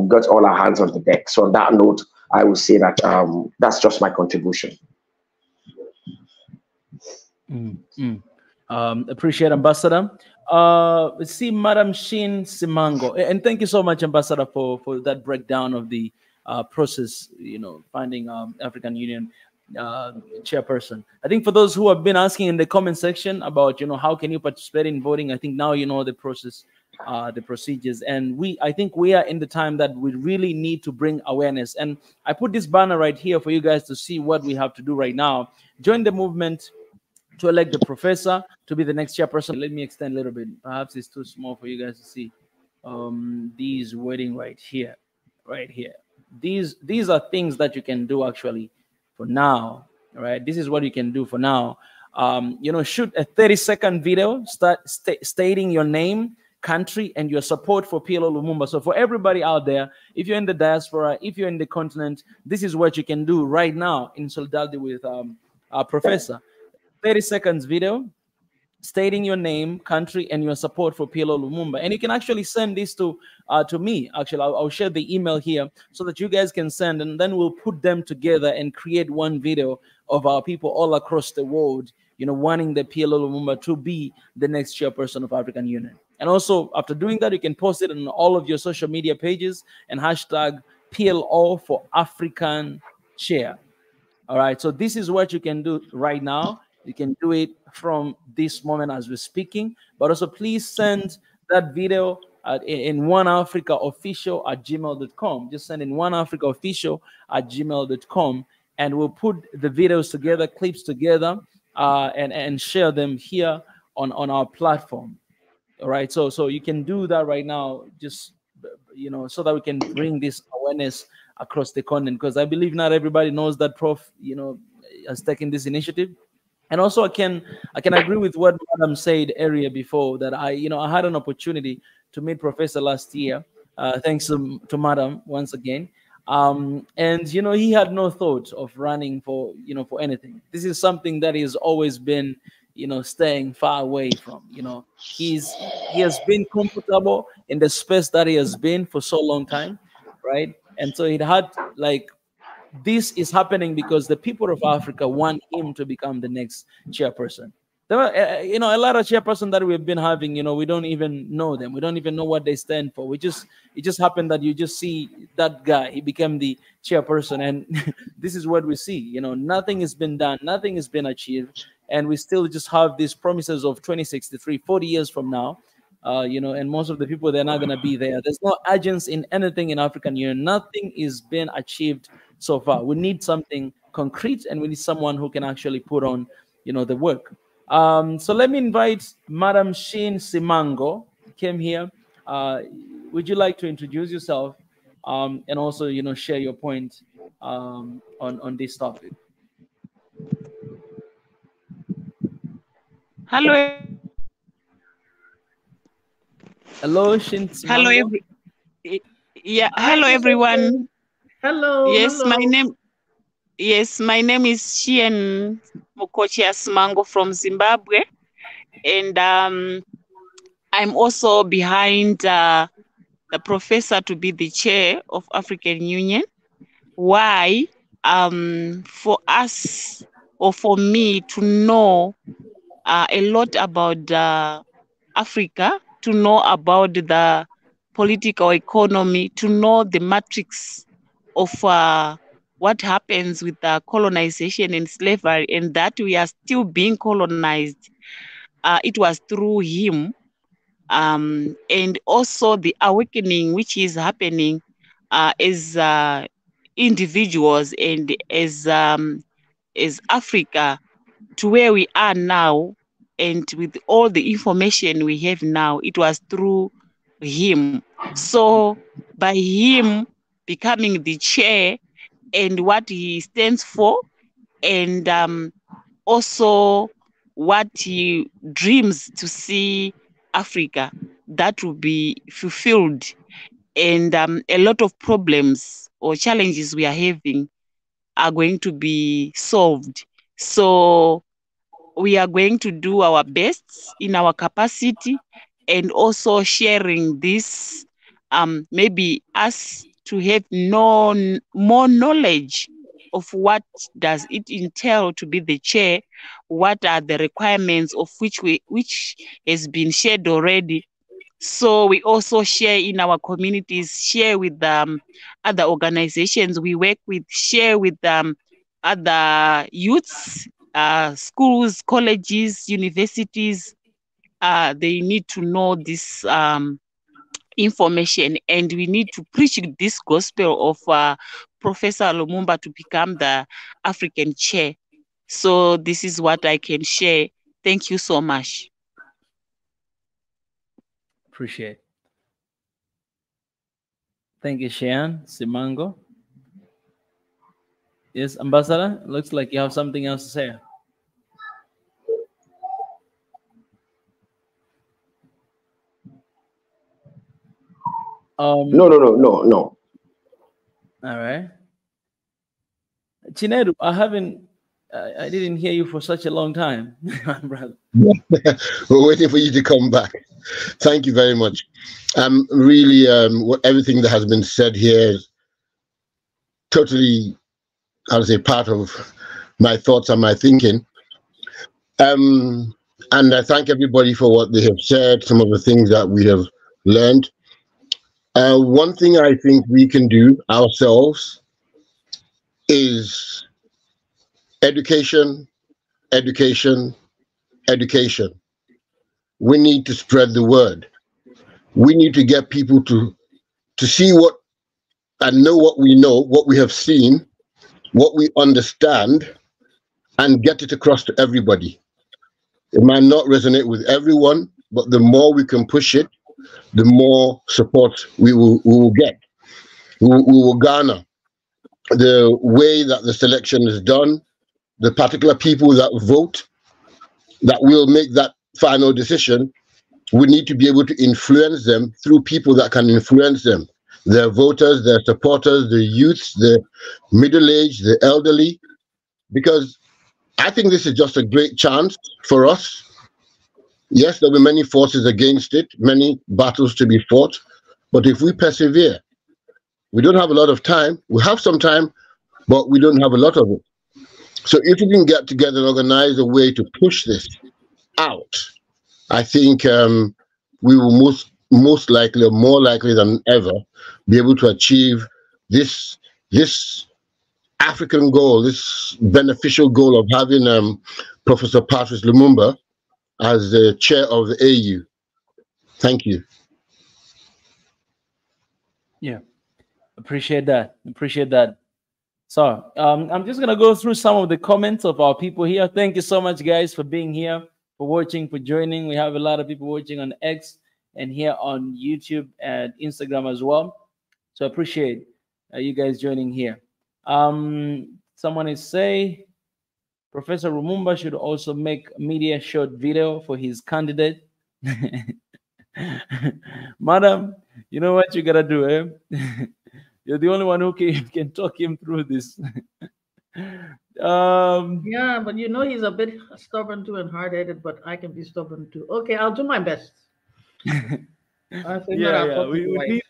get all our hands on the deck. So on that note, I will say that that's just my contribution. Appreciate, Ambassador. Let's see, Madam Shin Simango, and thank you so much, Ambassador, for that breakdown of the process. Finding African Union chairperson. I think for those who have been asking in the comment section about how can you participate in voting, I think now you know the process, the procedures, and I think we are in the time that we really need to bring awareness. And I put this banner right here for you guys to see what we have to do right now. Join the movement to elect the professor to be the next chairperson. Let me extend a little bit. Perhaps it's too small for you guys to see. These wording right here. These are things that you can do actually for now. Right? This is what you can do for now. Shoot a 30-second video, stating your name, country, and your support for PLO Lumumba. So for everybody out there, if you're in the diaspora, if you're in the continent, this is what you can do right now in solidarity with our professor. 30 seconds video, stating your name, country, and your support for PLO Lumumba. And you can actually send this to me. Actually, I'll share the email here so that you guys can send, and then we'll put them together and create one video of our people all across the world, wanting the PLO Lumumba to be the next chairperson of African Union. And also, after doing that, you can post it on all of your social media pages and hashtag PLO for African Chair. All right, so this is what you can do right now. You can do it from this moment as we're speaking, but also please send that video in oneafricaofficial@gmail.com. Just send in oneafricaofficial@gmail.com, and we'll put the videos together, clips together, and share them here on our platform. All right, so you can do that right now, just so that we can bring this awareness across the continent, because I believe not everybody knows that Prof has taken this initiative. And also, I can agree with what Madam said earlier before, that I had an opportunity to meet Professor last year, thanks to Madam once again. And he had no thought of running for anything. This is something that has always been staying far away from. He has been comfortable in the space that he has been for so long time, right? And so it had like, this is happening because the people of Africa want him to become the next chairperson. There are, a lot of chairperson that we've been having, we don't even know them. We don't even know what they stand for. It just happened that you just see that guy, he became the chairperson, and this is what we see. Nothing has been done, nothing has been achieved, and we still just have these promises of 2063, 40 years from now. And most of the people, they're not going to be there. There's no urgency in anything in African Union. Nothing is being achieved so far. We need something concrete, and we need someone who can actually put on, the work. So let me invite Madam Sheen Simango, came here. Would you like to introduce yourself and also, share your point on this topic? Hello. Hello, Sheen Simango. Hello everyone. Hello. Yes, hello. my name is Shien Mukochia Simango from Zimbabwe, and I'm also behind the professor to be the chair of African Union. Why? For us, or for me, to know a lot about Africa, to know about the political economy, to know the matrix of what happens with colonization and slavery, and that we are still being colonized. It was through him. And also the awakening which is happening as individuals and as Africa to where we are now, and with all the information we have now, it was through him. So by him becoming the chair and what he stands for, and also what he dreams to see Africa, that will be fulfilled, and a lot of problems or challenges we are having are going to be solved. So we are going to do our best in our capacity, and also sharing this, maybe us to have more knowledge of what does it entail to be the chair, what are the requirements of which has been shared already. So we also share in our communities, share with other organizations we work with, share with other youths, schools, colleges, universities. They need to know this information, and we need to preach this gospel of Professor Lumumba to become the African chair. So this is what I can share. Thank you so much. Appreciate it. Thank you, Shien Simango. Yes, Ambassador, looks like you have something else to say. No. All right. Chinedu, I didn't hear you for such a long time, brother. We're waiting for you to come back. Thank you very much. Really, everything that has been said here is totally, I would say, part of my thoughts and my thinking. And I thank everybody for what they have said, some of the things that we have learned. One thing I think we can do ourselves is education. We need to spread the word. We need to get people to see what and know what we know, what we have seen, what we understand, and get it across to everybody. It might not resonate with everyone, but the more we can push it, the more support we will get. We will garner. The way that the selection is done, the particular people that vote, that will make that final decision, we need to be able to influence them through people that can influence them. Their voters, their supporters, the youths, the middle-aged, the elderly. Because I think this is just a great chance for us. Yes, there will be many forces against it, many battles to be fought, but if we persevere, we don't have a lot of time. We have some time, but we don't have a lot of it. So if we can get together and organize a way to push this out, I think we will most likely, or more likely than ever, be able to achieve this African goal, this beneficial goal of having Professor Patrice Lumumba as the chair of the AU. Thank you. Yeah, appreciate that. Appreciate that. So I'm just gonna go through some of the comments of our people here. Thank you so much, guys, for being here, for watching, for joining. We have a lot of people watching on X and here on YouTube and Instagram as well. So appreciate you guys joining here. Someone is say Professor Lumumba should also make a media short video for his candidate. Madam, you know what you gotta do, eh? You're the only one who can talk him through this. Yeah, but you know he's a bit stubborn too and hard-headed, but I can be stubborn too. Okay, I'll do my best. We need.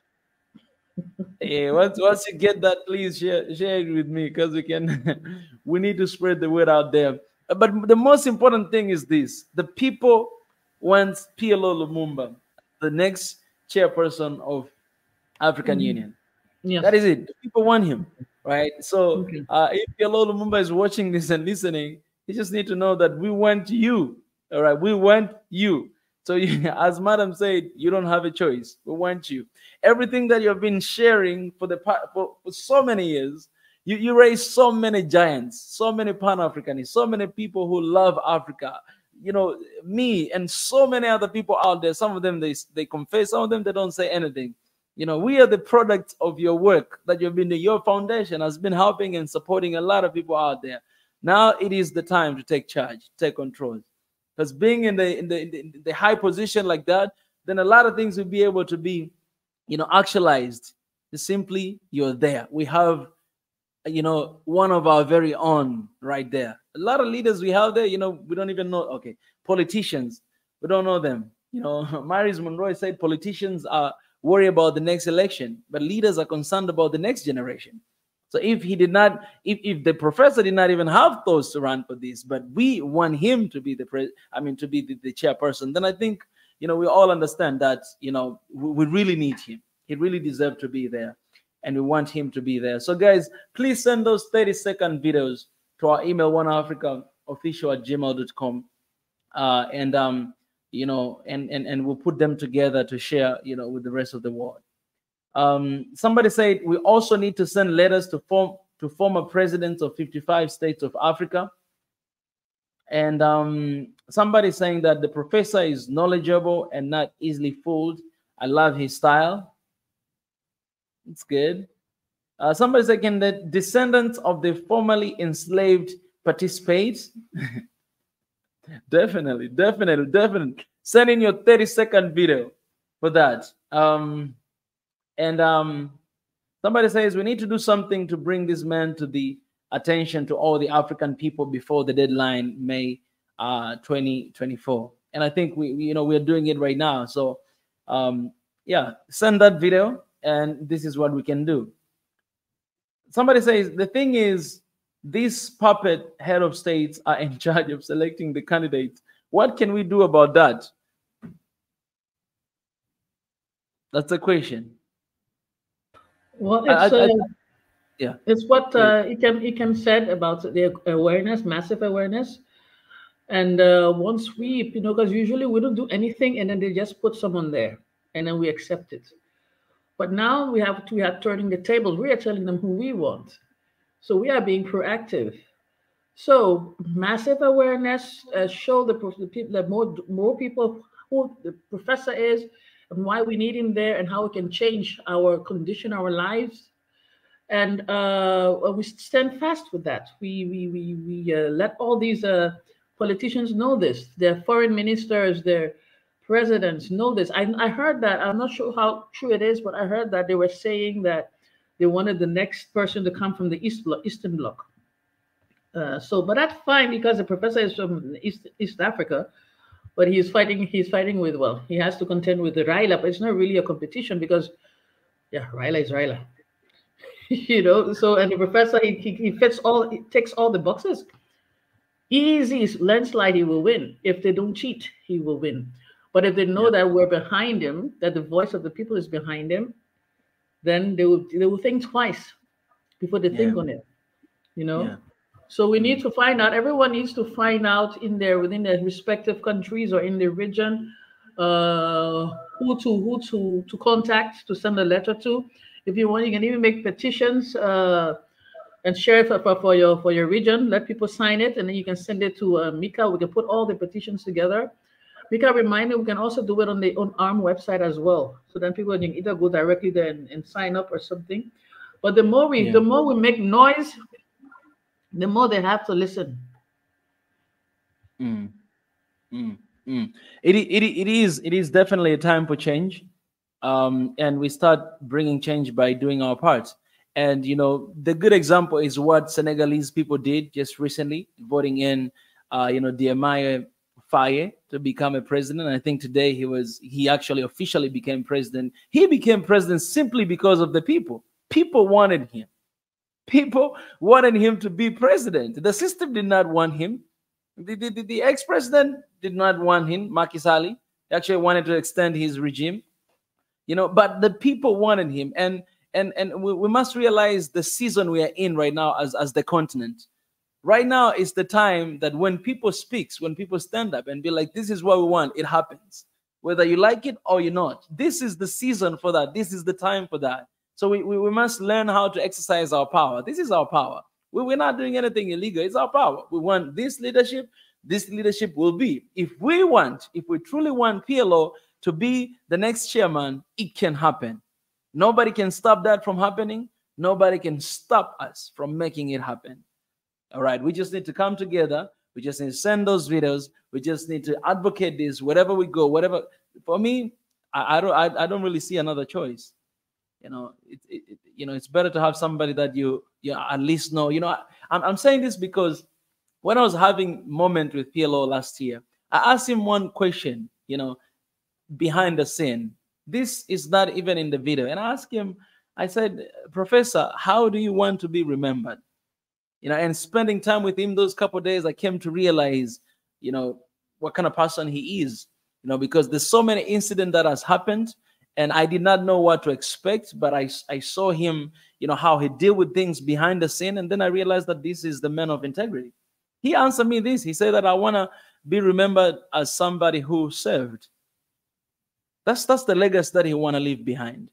Hey, once you get that, please share it with me, because we can. We need to spread the word out there. But the most important thing is this: the people want PLO Lumumba, the next chairperson of African Union. Yes. That is it. The people want him, right? So if PLO Lumumba is watching this and listening, he just need to know that we want you. All right, we want you. So as Madam said, you don't have a choice. We want you. Everything that you've been sharing for so many years, you raised so many giants, so many Pan-Africanists, so many people who love Africa. You know, me and so many other people out there. Some of them they confess, some of them they don't say anything. You know, we are the product of your work that you've been doing. Your foundation has been helping and supporting a lot of people out there. Now it is the time to take charge, take control. Because being in the high position like that, then a lot of things will be able to be, you know, actualized. It's simply you're there. We have, you know, one of our very own right there. A lot of leaders we have there, you know, we don't even know. Okay, politicians, we don't know them. You know, Myles Monroe said politicians are worried about the next election, but leaders are concerned about the next generation. So if he did not, if the professor did not even have thoughts to run for this, but we want him to be the chairperson, then I think, you know, we all understand that, you know, we really need him. He really deserves to be there, and we want him to be there. So guys, please send those 30-second videos to our email, oneafricaofficial@gmail.com, you know, and we'll put them together to share, you know, with the rest of the world. Somebody said we also need to send letters to former presidents of 55 states of Africa. And somebody saying that the professor is knowledgeable and not easily fooled. I love his style. It's good. Somebody said, can the descendants of the formerly enslaved participate? Definitely. Send in your 30-second video for that. Somebody says we need to do something to bring this man to the attention to all the African people before the deadline, May 2024. And I think we are doing it right now. So yeah, send that video, and this is what we can do. Somebody says the thing is, these puppet head of states are in charge of selecting the candidates. What can we do about that? That's the question. Well, yeah, it's what Ikem said about the awareness, massive awareness. And once we, you know, because usually we don't do anything and then they just put someone there and then we accept it. But now we are turning the tables. We are telling them who we want. So we are being proactive. So massive awareness, show the people that more people who the professor is and why we need him there and how we can change our condition, our lives. And we stand fast with that. We let all these politicians know this. Their foreign ministers, their presidents know this. I heard that. I'm not sure how true it is, but I heard that they were saying that they wanted the next person to come from the Eastern Bloc. But that's fine because the professor is from East Africa, but he's fighting. He's fighting with, well, he has to contend with the Raila, but it's not really a competition because, yeah, Raila is Raila. So, and the professor, he fits all, he ticks all the boxes. Easy landslide, he will win. If they don't cheat, he will win. But if they know that we're behind him, that the voice of the people is behind him, then they will think twice before they think on it. So we need to find out. Everyone needs to find out within their respective countries or in the region, who to contact, to send a letter to. If you want, you can even make petitions and share it for your region. Let people sign it, and then you can send it to Mika. We can put all the petitions together. Mika, remind me, we can also do it on the ARM website as well. So then people can either go directly there and sign up or something. But the more we make noise, the more they have to listen. It is definitely a time for change, and we start bringing change by doing our part. And the good example is what Senegalese people did just recently, voting in Diomaye Faye to become a president. And I think today he actually officially became president. He became president simply because of the people. People wanted him. People wanted him to be president. The system did not want him. The ex-president did not want him, Macky Sall. He actually wanted to extend his regime. But the people wanted him. And we must realize the season we are in right now as the continent. Right now is the time that when people speak, when people stand up and be like, this is what we want, it happens. Whether you like it or you're not. This is the season for that. This is the time for that. So we must learn how to exercise our power. This is our power. We're not doing anything illegal. It's our power. We want this leadership. This leadership will be. If we truly want PLO to be the next chairman, it can happen. Nobody can stop that from happening. Nobody can stop us from making it happen. All right. We just need to come together. We just need to send those videos. We just need to advocate this wherever we go, whatever. For me, I don't really see another choice. It's better to have somebody that you at least know. I'm saying this because when I was having moment with PLO last year, I asked him one question, behind the scene. This is not even in the video. And I asked him, I said, Professor, how do you want to be remembered? And spending time with him those couple of days, I came to realize, what kind of person he is, because there's so many incidents that has happened. And I did not know what to expect, but I saw him, how he deal with things behind the scene. And then I realized that this is the man of integrity. He answered me this. He said that I want to be remembered as somebody who served. That's the legacy that he want to leave behind.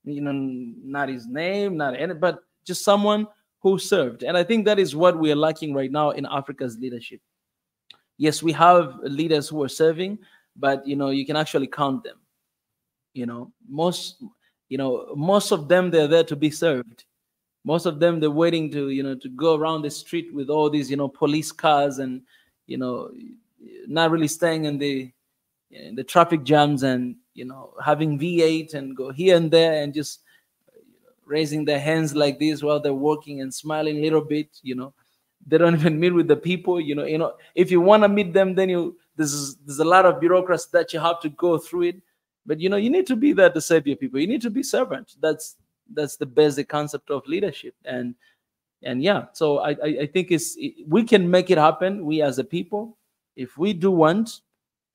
Not his name, but just someone who served. And I think that is what we are lacking right now in Africa's leadership. Yes, we have leaders who are serving, but you can actually count them. Most of them, they're there to be served. Most of them, they're waiting to go around the street with all these police cars and not really staying in the traffic jams and having V8 and go here and there and just raising their hands like this while they're working and smiling a little bit. They don't even meet with the people. If you want to meet them, then there's a lot of bureaucracy that you have to go through it. But you need to be there to serve your people. You need to be servant. That's the basic concept of leadership. And yeah, so I think we can make it happen. We as a people, if we do want,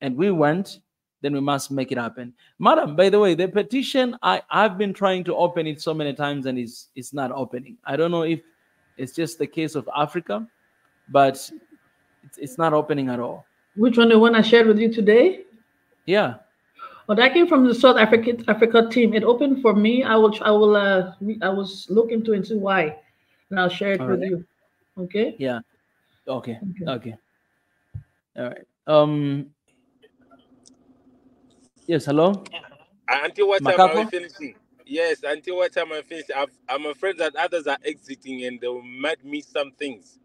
and we want, then we must make it happen. Madam, by the way, the petition, I've been trying to open it so many times and it's not opening. I don't know if it's just the case of Africa, but it's not opening at all. Which one, the one I shared with you today? Yeah. Well, that came from the South Africa team. It opened for me. I was looking to and see why, and I'll share it with you. Okay. Yeah. Okay. All right. Yes. Hello. Until what time are we finishing? Yes. Until what time I finish? I'm afraid that others are exiting and they might miss some things.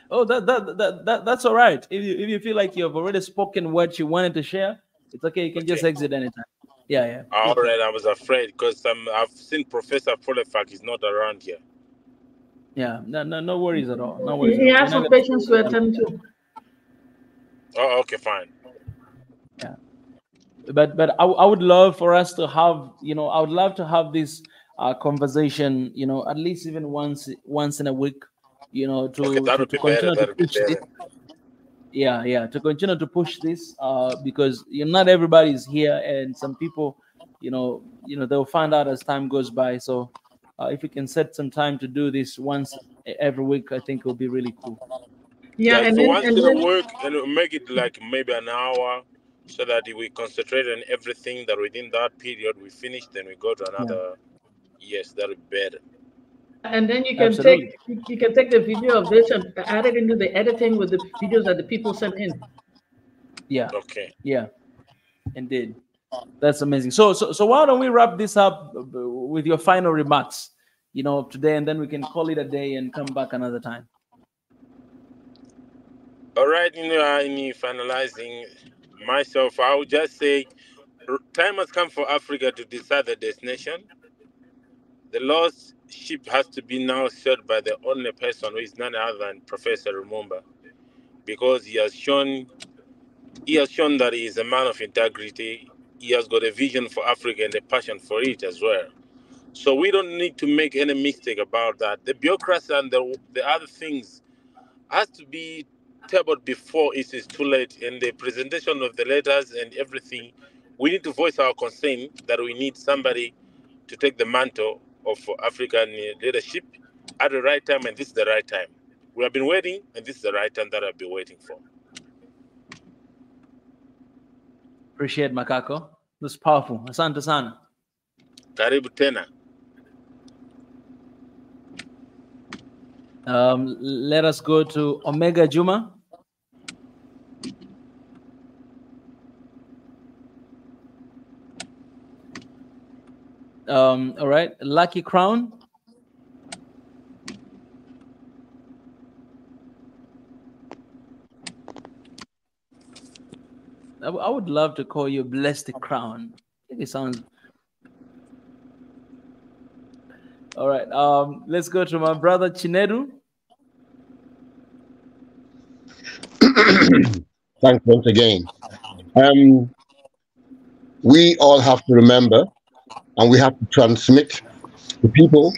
Oh, that's all right. If you feel like you've already spoken what you wanted to share, it's okay. You can just exit anytime. Yeah. All right. I was afraid because I've seen Professor Folefak is not around here. Yeah, no worries at all. No worries. He has some patients to attend to. Oh, okay, fine. Yeah, but I would love for us to have, I would love to have this conversation, at least even once in a week, to Okay, that'll be better. continue to push this. Yeah, to continue to push this, because not everybody is here, and some people, they'll find out as time goes by. So if we can set some time to do this once every week, I think it will be really cool. Yeah, Guys, and so then, once in a week, and we'll make it like maybe an hour, so that we concentrate on everything that within that period we finish, then we go to another. Yes, that'll be better. and then you can Absolutely. take the video of this and add it into the editing with the videos that the people sent in. Yeah. Okay. Yeah. Indeed. That's amazing. So why don't we wrap this up with your final remarks, today, and then we can call it a day and come back another time. All right, in finalizing myself, I would just say time has come for Africa to decide the destination. The lost ship has to be now sailed by the only person who is none other than Professor Lumumba, because he has shown that he is a man of integrity. He has got a vision for Africa and a passion for it as well. So we don't need to make any mistake about that. The bureaucracy and the other things has to be tabled before it is too late. And the presentation of the letters and everything, we need to voice our concern that we need somebody to take the mantle of African leadership at the right time, and this is the right time. We have been waiting, and this is the right time that I've been waiting for. Appreciate Makako. That's powerful. Asante sana. Karibu tena. Let us go to Omega Juma. All right, Lucky Crown. I would love to call you Blessed Crown. I think it sounds. All right. Let's go to my brother Chinedu. Thanks once again. We all have to remember, and we have to transmit to people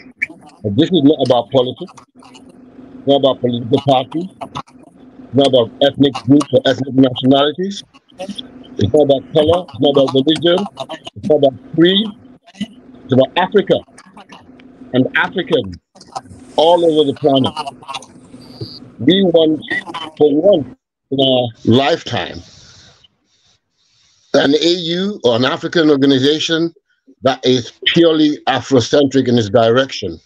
that this is not about politics, it's not about political parties, it's not about ethnic groups or ethnic nationalities, it's not about color, it's not about religion, it's not about creed, it's about Africa and Africans all over the planet. We want, for once in our lifetime, an AU or an African organization that is purely Afrocentric in its direction.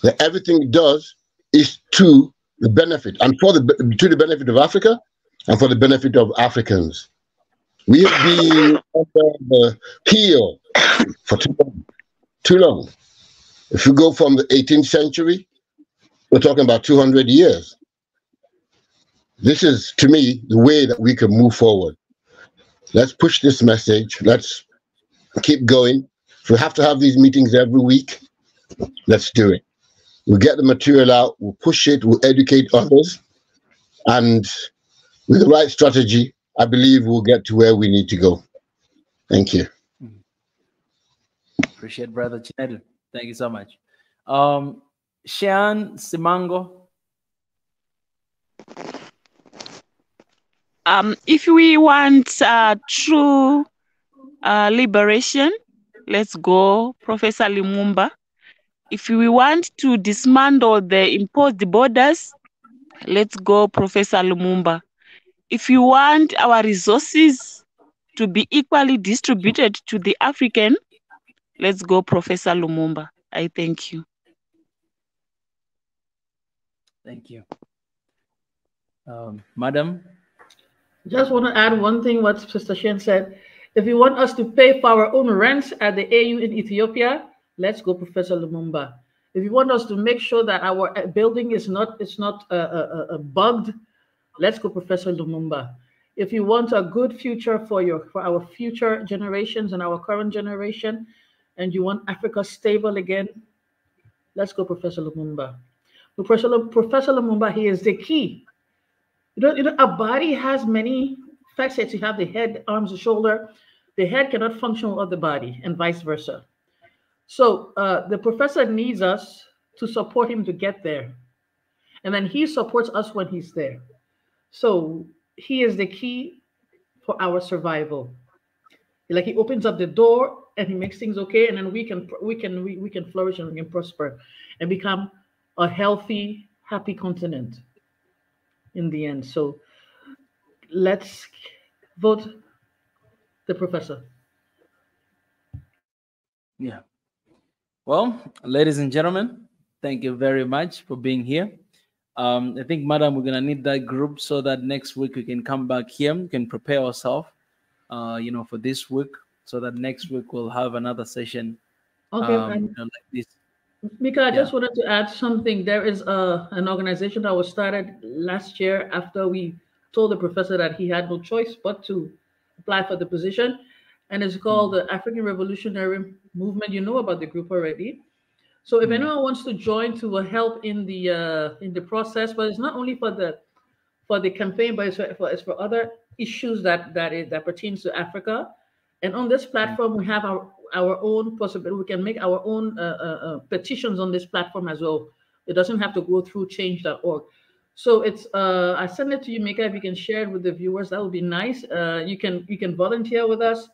That everything it does is to the benefit and to the benefit of Africa and for the benefit of Africans. We have been under the heel for too long. If you go from the 18th century, we're talking about 200 years. This is, to me, the way that we can move forward. Let's push this message. Let's keep going. If we have to have these meetings every week, let's do it. We'll get the material out, we'll push it, we'll educate others. And with the right strategy, I believe we'll get to where we need to go. Thank you. Appreciate Brother Chinedu. Thank you so much. Sean Simango. If we want true liberation, let's go Professor Lumumba. If we want to dismantle the imposed borders, let's go Professor Lumumba. If you want our resources to be equally distributed to the African, let's go Professor Lumumba. I thank you. Thank you. Madam? Just want to add one thing what Sister Shen said. If you want us to pay for our own rents at the AU in Ethiopia, let's go Professor Lumumba. If you want us to make sure that our building is not bugged, let's go Professor Lumumba. If you want a good future for our future generations and our current generation, and you want Africa stable again, let's go Professor Lumumba. Professor Lumumba, he is the key. A body has many facets. You have the head, arms, the shoulder. The head cannot function without the body, and vice versa. So the professor needs us to support him to get there. And then he supports us when he's there. So he is the key for our survival. Like he opens up the door and he makes things okay, and then we can flourish and we can prosper and become a healthy, happy continent in the end. So let's vote the professor. Yeah. Well, ladies and gentlemen, thank you very much for being here. I think, madam, we're gonna need that group so that next week we can come back here, we can prepare ourselves, for this week, so that next week we'll have another session. Okay. Like this. Mika, I just wanted to add something. There is an organization that was started last year after we told the professor that he had no choice but to apply for the position, and it's called the African Revolutionary Movement. You know about the group already. So if anyone wants to join to help in the process, but it's not only for the campaign, but it's for other issues that pertains to Africa. And on this platform, we have our own possibility. We can make our own petitions on this platform as well. It doesn't have to go through change.org. So it's I send it to you, Mika. If you can share it with the viewers, that would be nice. You can volunteer with us.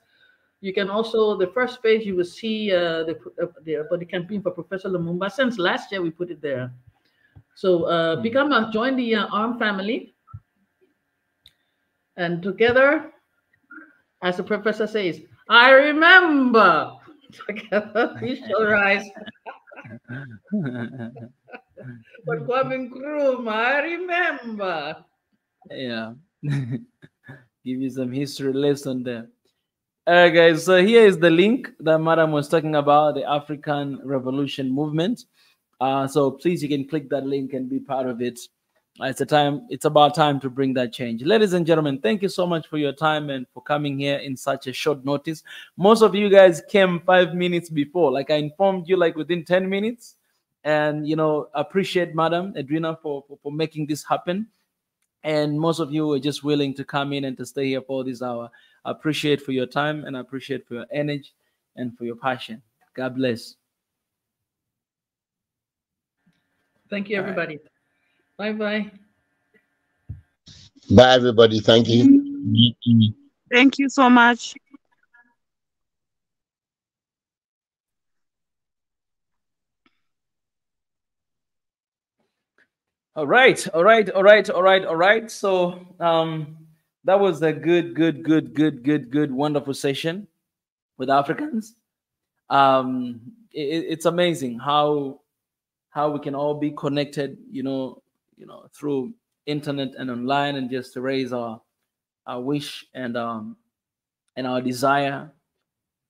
You can also, the first page, you will see the campaign for Professor Lumumba. Since last year, we put it there. So join the ARM family. And together, as the professor says, I remember. Together we shall rise. But coming through, I remember. Yeah. Give you some history lesson there. All right, guys. So here is the link that madam was talking about, the African Revolution Movement. So please, you can click that link and be part of it. It's about time to bring that change. Ladies and gentlemen, thank you so much for your time and for coming here in such a short notice. Most of you guys came 5 minutes before, like I informed you, like within 10 minutes. And, appreciate Madam Edwina for making this happen. And most of you were just willing to come in and to stay here for this hour. I appreciate for your time, and I appreciate for your energy and for your passion. God bless. Thank you, everybody. Bye-bye. Bye, everybody. Thank you. Thank you so much. All right. So that was a good, wonderful session with Africans. It's amazing how we can all be connected, through internet and online, and just to raise our wish and our desire.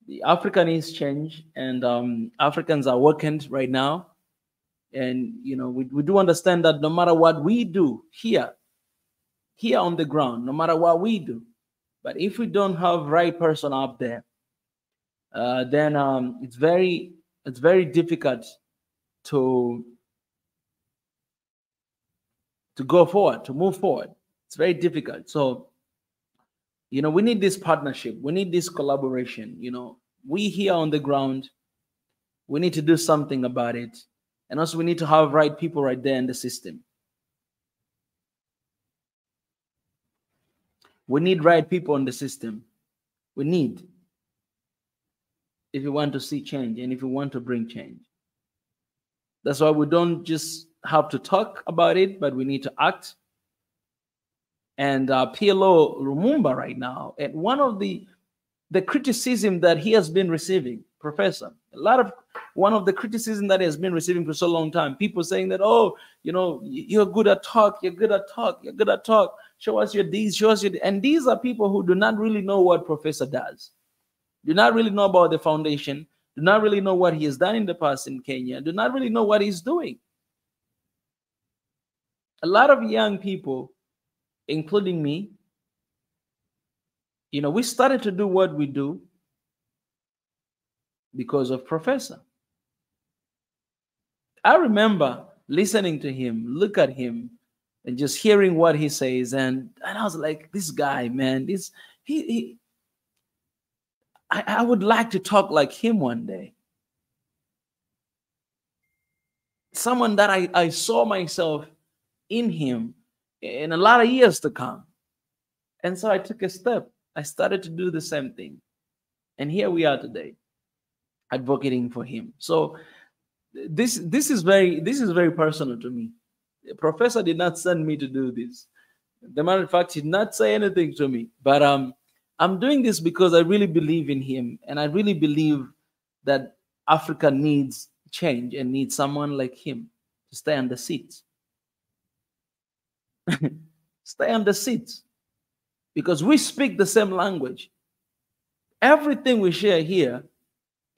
The Africa needs change, and Africans are working right now. And we do understand that no matter what we do here on the ground, no matter what we do, but if we don't have right person up there, then it's very difficult to go forward, to move forward. It's very difficult. So we need this partnership, we need this collaboration. We here on the ground, we need to do something about it. And also we need to have right people right there in the system. We need right people in the system. We need, if you want to see change and if you want to bring change. That's why we don't just have to talk about it, but we need to act. And PLO Lumumba right now, and one of the criticism that he has been receiving, Professor, one of the criticism that he has been receiving for so long time, people saying that, you're good at talk, show us your deeds, and these are people who do not really know what Professor does, do not really know about the foundation, do not really know what he has done in the past in Kenya, do not really know what he's doing. A lot of young people, including me, we started to do what we do because of Professor. I remember listening to him, look at him, and just hearing what he says. And I was like, this guy, man, I would like to talk like him one day. Someone that I saw myself in him in a lot of years to come. And so I took a step. I started to do the same thing. And here we are today, advocating for him. So this is very personal to me. The professor did not send me to do this. The matter of fact, he did not say anything to me. But I'm doing this because I really believe in him, and I really believe that Africa needs change and needs someone like him to stay on the seat. Stay on the seat, because we speak the same language. Everything we share here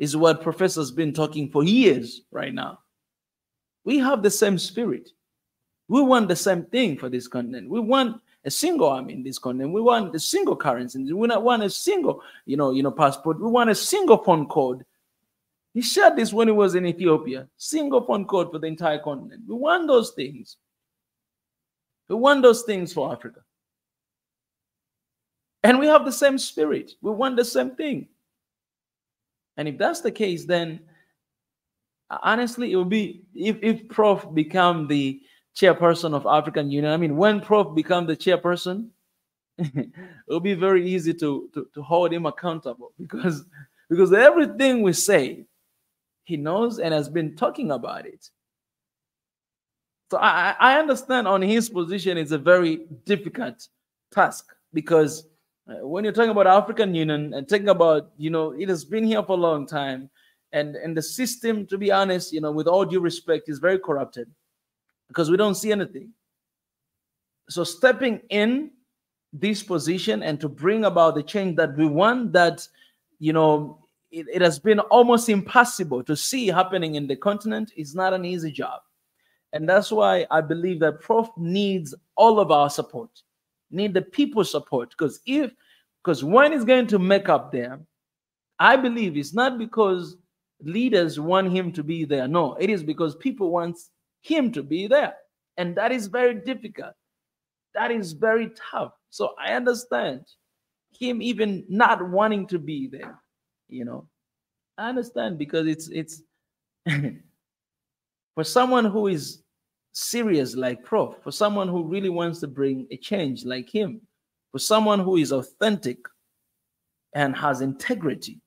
is what Professor's been talking for years right now. We have the same spirit. We want the same thing for this continent. We want a single army in this continent. We want a single currency. We not want a single, passport. We want a single phone code. He shared this when he was in Ethiopia. Single phone code for the entire continent. We want those things. We want those things for Africa. And we have the same spirit. We want the same thing. And if that's the case, then honestly, it would be, if Prof become the chairperson of African Union, I mean, when Prof become the chairperson, it'll be very easy to hold him accountable, because everything we say, he knows and has been talking about it. So I understand on his position, it's a very difficult task, because when you're talking about African Union and talking about, it has been here for a long time, and the system, to be honest, with all due respect, is very corrupted, because we don't see anything. So stepping in this position and to bring about the change that we want, that, it has been almost impossible to see happening in the continent, is not an easy job. And that's why I believe that Prof needs all of our support, need the people's support, because when he's going to make up there, I believe it's not because leaders want him to be there. No, it is because people want him to be there. And that is very difficult. That is very tough. So I understand him even not wanting to be there. I understand, because it's for someone who is serious like Prof, for someone who really wants to bring a change like him, for someone who is authentic and has integrity,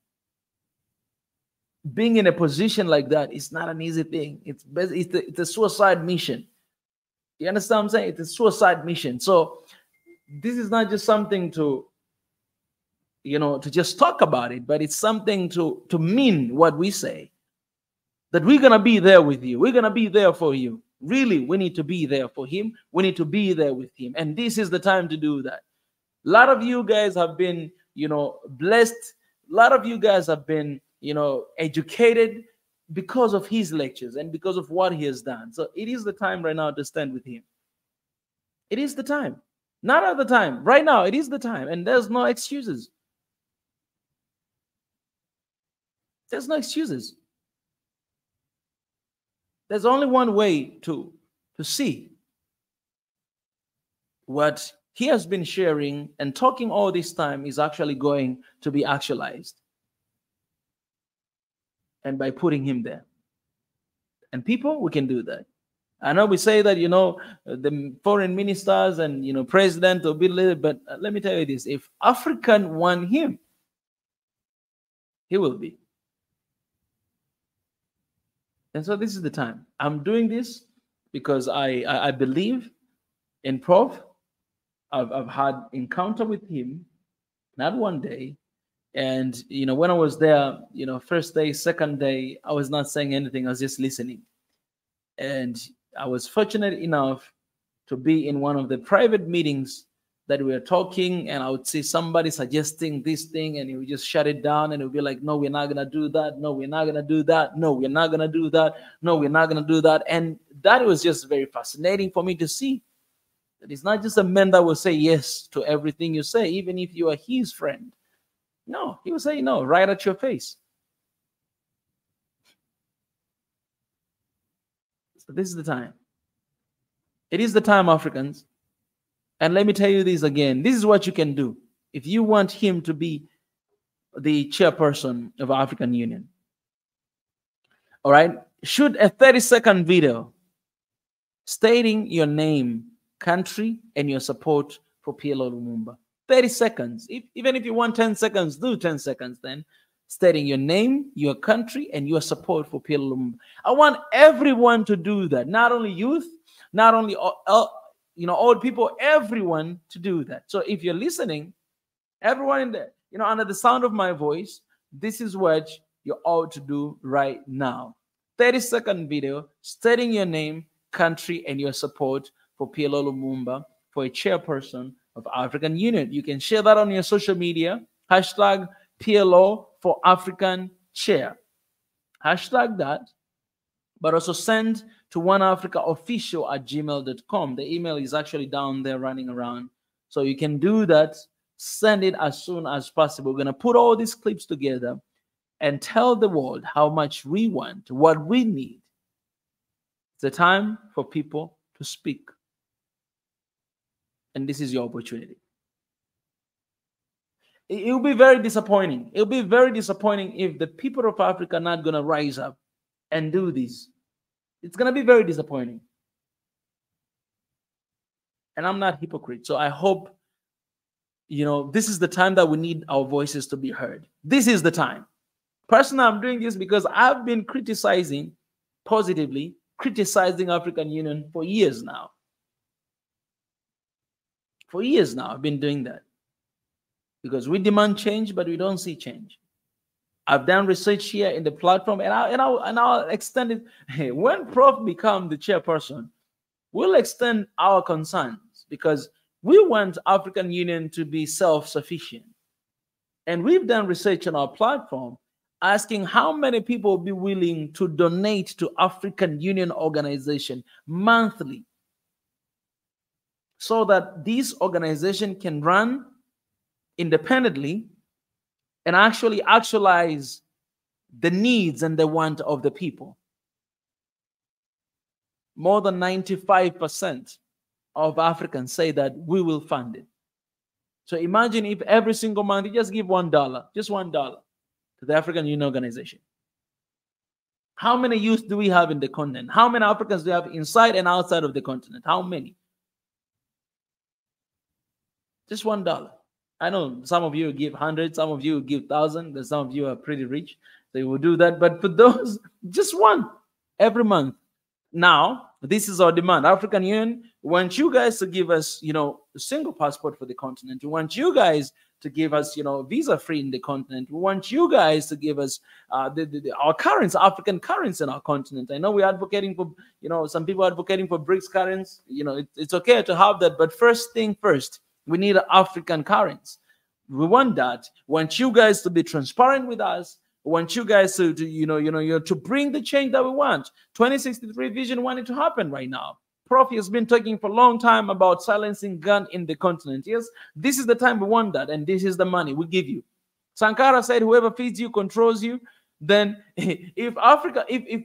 being in a position like that is not an easy thing. It's a suicide mission. You understand what I'm saying? It's a suicide mission. So this is not just something to, to just talk about it, but it's something to mean what we say, that we're going to be there with you. We're going to be there for you. Really, we need to be there for him. We need to be there with him. And this is the time to do that. A lot of you guys have been, blessed. A lot of you guys have been, educated because of his lectures and because of what he has done. So it is the time right now to stand with him. It is the time. Not at the time. Right now, it is the time. And there's no excuses. There's no excuses. There's only one way to see what he has been sharing and talking all this time is actually going to be actualized. And by putting him there. And people, we can do that. I know we say that, the foreign ministers and, president will be little, but let me tell you this. If African want him, he will be. And so this is the time. I'm doing this because I believe in Prof. I've had encounter with him, not one day. And, when I was there, first day, second day, I was not saying anything. I was just listening. And I was fortunate enough to be in one of the private meetings that we were talking, and I would see somebody suggesting this thing, and he would just shut it down, and it would be like, no, we're not going to do that. No, we're not going to do that. No, we're not going to do that. No, we're not going to do that. And that was just very fascinating for me to see. That it's not just a man that will say yes to everything you say, even if you are his friend. No, he will say no right at your face. This is the time. It is the time, Africans. And let me tell you this again. This is what you can do if you want him to be the chairperson of African Union. All right? Shoot a 30-second video stating your name, country, and your support for PLO Lumumba. 30 seconds. Even if you want 10 seconds, do 10 seconds then. Stating your name, your country, and your support for PLO Lumumba. I want everyone to do that. Not only youth, not only old people, everyone to do that. So if you're listening, everyone in the, under the sound of my voice, this is what you ought to do right now. 30-second video stating your name, country, and your support for PLO Lumumba for a chairperson of African Union. You can share that on your social media. Hashtag PLO for African Chair. Hashtag that, but also send to oneafricaofficial@gmail.com. The email is actually down there running around. So you can do that. Send it as soon as possible. We're going to put all these clips together and tell the world how much we want, what we need. It's a time for people to speak. And this is your opportunity. It will be very disappointing. It will be very disappointing if the people of Africa are not going to rise up and do this. It's going to be very disappointing. And I'm not a hypocrite. So I hope, this is the time that we need our voices to be heard. This is the time. Personally, I'm doing this because I've been positively criticizing African Union for years now. For years now, I've been doing that. Because we demand change, but we don't see change. I've done research here in the platform, and I'll extend it. Hey, when Prof becomes the chairperson, we'll extend our concerns because we want African Union to be self-sufficient. And we've done research on our platform asking how many people will be willing to donate to African Union organization monthly so that this organization can run independently and actually actualize the needs and the want of the people. More than 95% of Africans say that we will fund it. So imagine if every single month you just give $1, just $1 to the African Union organization. How many youth do we have in the continent? How many Africans do we have inside and outside of the continent? How many? Just $1. I know some of you give 100, some of you give 1,000, and some of you are pretty rich. They will do that. But for those, just one every month. Now, this is our demand. African Union wants you guys to give us, a single passport for the continent. We want you guys to give us, visa-free in the continent. We want you guys to give us our currency, African currency in our continent. I know we're advocating for, some people are advocating for BRICS currency. It's okay to have that. But first thing first, we need African currency. We want that. We want you guys to be transparent with us. We want you guys to to bring the change that we want. 2063 vision wanted to happen right now. Prof has been talking for a long time about silencing gun in the continent. Yes, this is the time we want that, and this is the money we give you. Sankara said, "Whoever feeds you controls you." Then, if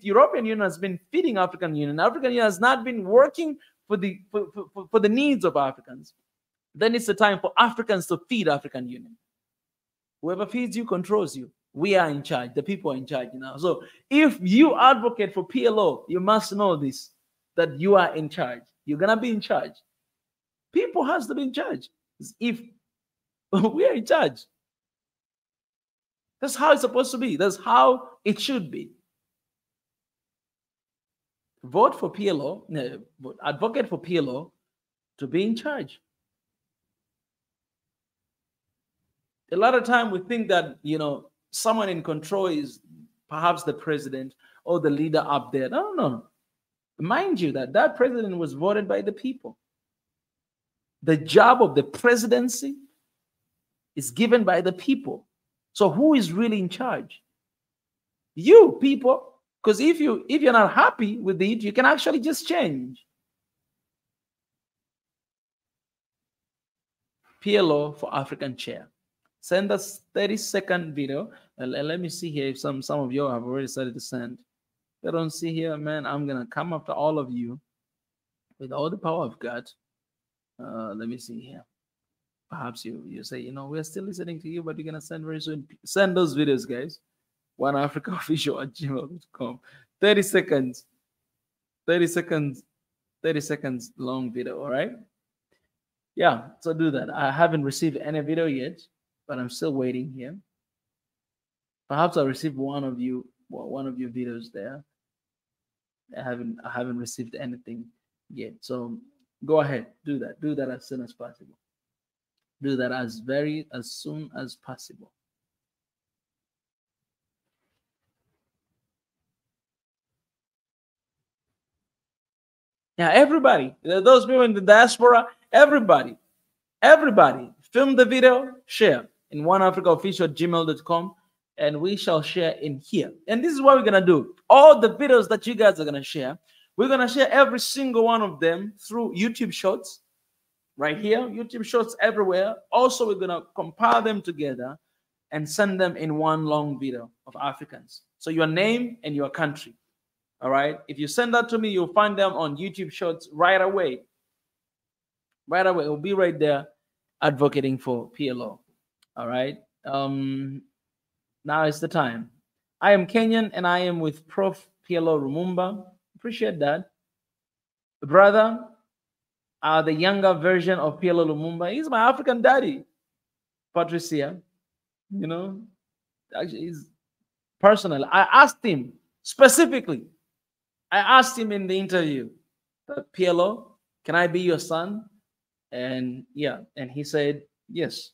European Union has been feeding African Union has not been working for the needs of Africans, then it's the time for Africans to feed African Union. Whoever feeds you controls you. We are in charge. The people are in charge now. So if you advocate for PLO, you must know this, that you are in charge. You're going to be in charge. People has to be in charge. If we are in charge. That's how it's supposed to be. That's how it should be. Vote for PLO, advocate for PLO to be in charge. A lot of time we think that, someone in control is perhaps the president or the leader up there. No. Mind you that president was voted by the people. The job of the presidency is given by the people. So who is really in charge? You people. Because if you're not happy with it, you can actually just change. PLO for African Chair. Send us 30-second video. And let me see here if some of you have already started to send. I don't see here, man, I'm gonna come after all of you with all the power of God. Let me see here. Perhaps you say, you know, we're still listening to you, but you're gonna send very soon. Send those videos, guys. OneAfricaOfficial@gmail.com. 30 seconds. 30 seconds. 30 seconds long video. All right. Yeah. So do that. I haven't received any video yet, but I'm still waiting here. Perhaps I'll receive one of your videos there. I haven't received anything yet. So go ahead, do that. Do that as soon as possible. Do that as soon as possible. Yeah, everybody, those people in the diaspora, everybody, film the video, share in OneAfricaOfficial@gmail.com, and we shall share in here. And this is what we're gonna do. All the videos that you guys are gonna share, we're gonna share every single one of them through YouTube Shorts, right here, YouTube Shorts everywhere. Also, we're gonna compile them together and send them in one long video of Africans. So your name and your country. All right. If you send that to me, you'll find them on YouTube Shorts right away. Right away. It'll be right there advocating for PLO. All right. Now is the time. I am Kenyan and I am with Prof. PLO Lumumba. Appreciate that. Brother, the younger version of PLO Lumumba. He's my African daddy. Patricia. You know, actually, he's personal. I asked him specifically. I asked him in the interview, PLO, can I be your son? And yeah, and he said, yes,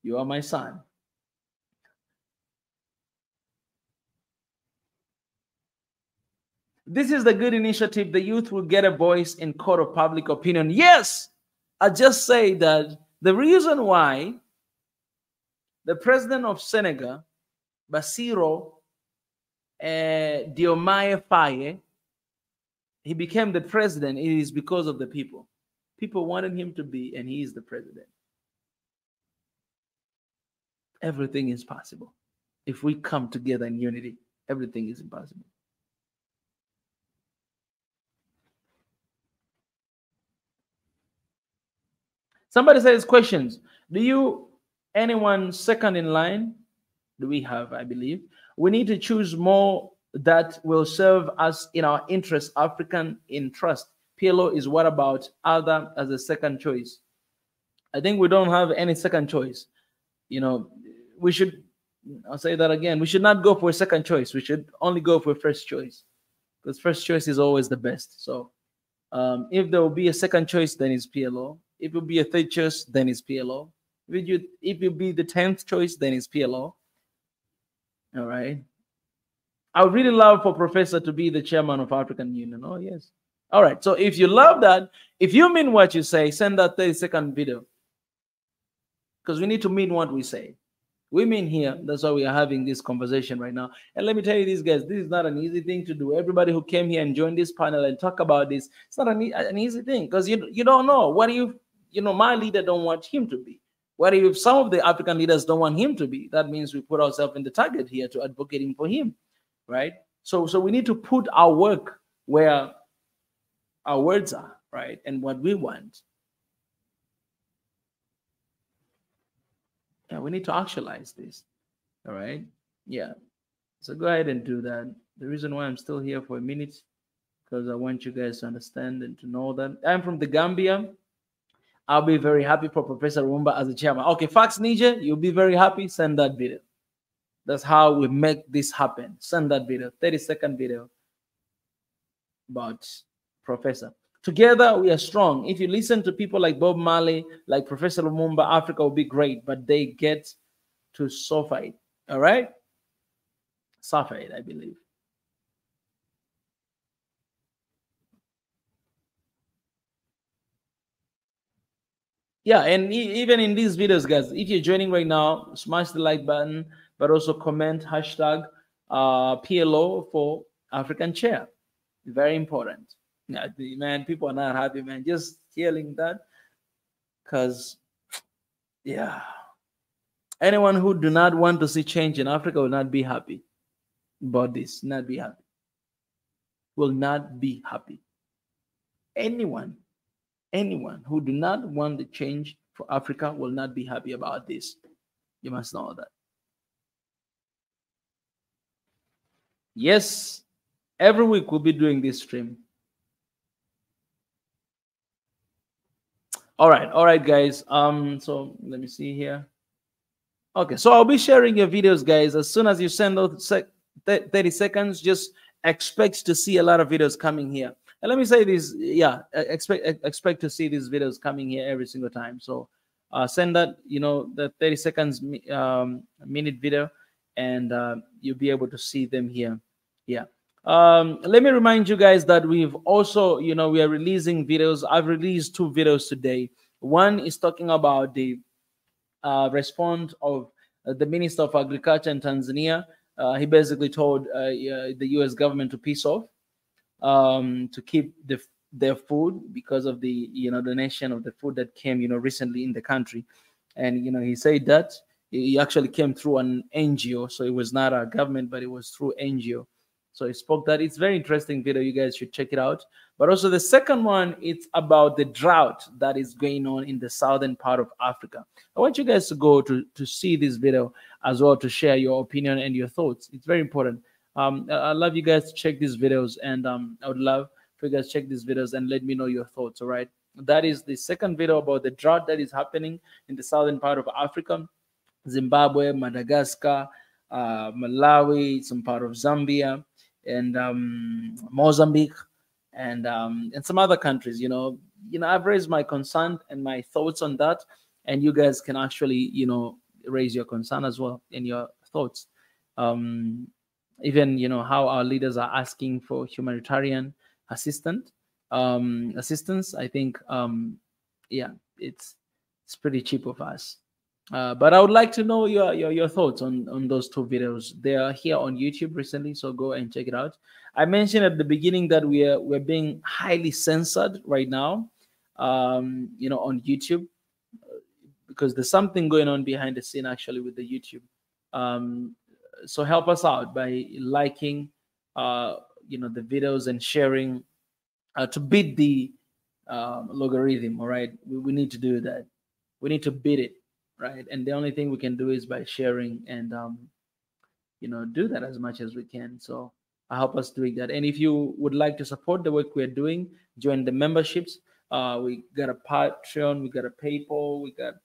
you are my son. This is the good initiative. The youth will get a voice in court of public opinion. Yes, I just say that the reason why the president of Senegal, Bassirou Diomaye Faye, he became the president, it is because of the people. People wanted him to be, and he is the president. Everything is possible. If we come together in unity, everything is impossible. Somebody says questions. Anyone second in line? Do we have, I believe. We need to choose more that will serve us in our interest, African interest. PLO is what about other as a second choice? I think we don't have any second choice. You know, we should, I'll say that again, we should not go for a second choice. We should only go for first choice, because first choice is always the best. So if there will be a second choice, then it's PLO. If it will be a third choice, then it's PLO. If it will be the 10th choice, then it's PLO. All right. I would really love for Professor to be the chairman of African Union. Oh, yes. All right. So if you love that, if you mean what you say, send that 30-second video. Because we need to mean what we say. We mean here. That's why we are having this conversation right now. And let me tell you this, guys, this is not an easy thing to do. Everybody who came here and joined this panel and talk about this, it's not an easy thing, because you don't know. What do my leader don't want him to be? What if some of the African leaders don't want him to be? That means we put ourselves in the target here to advocating for him. Right? So we need to put our work where our words are, right? And what we want. Yeah, we need to actualize this. All right? Yeah. So go ahead and do that. The reason why I'm still here for a minute, because I want you guys to understand and to know that I'm from the Gambia. I'll be very happy for Professor Lumumba as a chairman. Okay, Fax Niger, you'll be very happy. Send that video. That's how we make this happen. Send that video, 30-second video about Professor. Together, we are strong. If you listen to people like Bob Marley, like Professor Lumumba, Africa will be great, but they get to suffer it. All right? Suffer it, I believe. Yeah, and even in these videos, guys, if you're joining right now, smash the like button, but also comment hashtag PLO for African chair. Very important. Yeah, man, people are not happy, man. Just hearing that, because, yeah, anyone who do not want to see change in Africa will not be happy about this, not be happy. will not be happy. Anyone who do not want the change for Africa will not be happy about this. You must know that. Yes, every week we'll be doing this stream. All right, guys. So let me see here. Okay, so I'll be sharing your videos, guys. As soon as you send those 30 seconds, just expect to see a lot of videos coming here. And let me say this, yeah, expect to see these videos coming here every single time. So send that, the 30 seconds minute video, and you'll be able to see them here. Yeah. Let me remind you guys that we've also, we are releasing videos. I've released 2 videos today. One is talking about the response of the Minister of Agriculture in Tanzania. He basically told the U.S. government to piss off, to keep their food because of the donation of the food that came recently in the country. And he said that he actually came through an NGO, so it was not a government, but it was through NGO. So he spoke that. It's very interesting video. You guys should check it out. But also the second one, it's about the drought that is going on in the southern part of Africa. I want you guys to go to see this video as well, to share your opinion and your thoughts. It's very important. I love you guys to check these videos, and I would love for you guys to check these videos and let me know your thoughts. All right. That is the second video about the drought that is happening in the southern part of Africa. Zimbabwe, Madagascar, Malawi, some part of Zambia, and Mozambique, and some other countries. I've raised my concern and my thoughts on that, and you guys can actually raise your concern as well and your thoughts. Even how our leaders are asking for humanitarian assistance. I think yeah, it's pretty cheap of us. But I would like to know your thoughts on those 2 videos. They are here on YouTube recently, so go and check it out. I mentioned at the beginning that we're being highly censored right now, on YouTube, because there's something going on behind the scene actually with the YouTube. So help us out by liking, the videos and sharing to beat the logarithm. All right, we need to do that. We need to beat it. Right, and the only thing we can do is by sharing and do that as much as we can. So I help us doing that. And if you would like to support the work we're doing, join the memberships. We got a Patreon, we got a PayPal, we got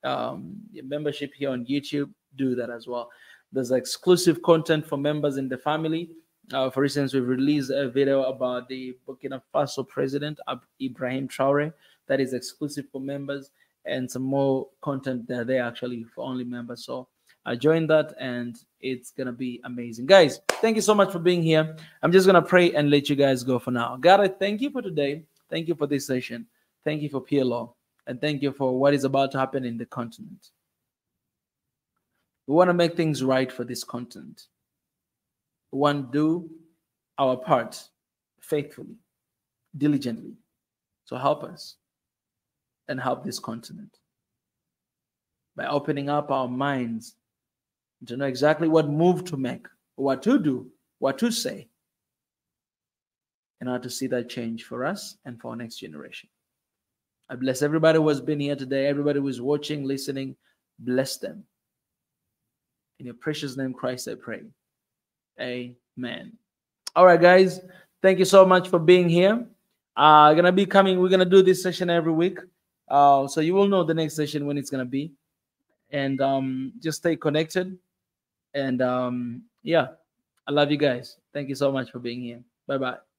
a membership here on YouTube. Do that as well. There's exclusive content for members in the family. For instance, we've released a video about the Burkina Faso president, Ibrahim Traore, that is exclusive for members. And some more content that they actually for only members. So I joined that, and it's gonna be amazing. Guys, thank you so much for being here. I'm just gonna pray and let you guys go for now. God, I thank you for today. Thank you for this session. Thank you for PLO, and thank you for what is about to happen in the continent. We want to make things right for this continent. We want to do our part faithfully, diligently. So help us and help this continent by opening up our minds to know exactly what move to make, what to do, what to say, and how to see that change for us and for our next generation. I bless everybody who has been here today, everybody who is watching, listening. Bless them. In your precious name, Christ, I pray. Amen. All right, guys. Thank you so much for being here. We're gonna do this session every week. So you will know the next session when it's gonna be. And just stay connected. And yeah, I love you guys. Thank you so much for being here. Bye-bye.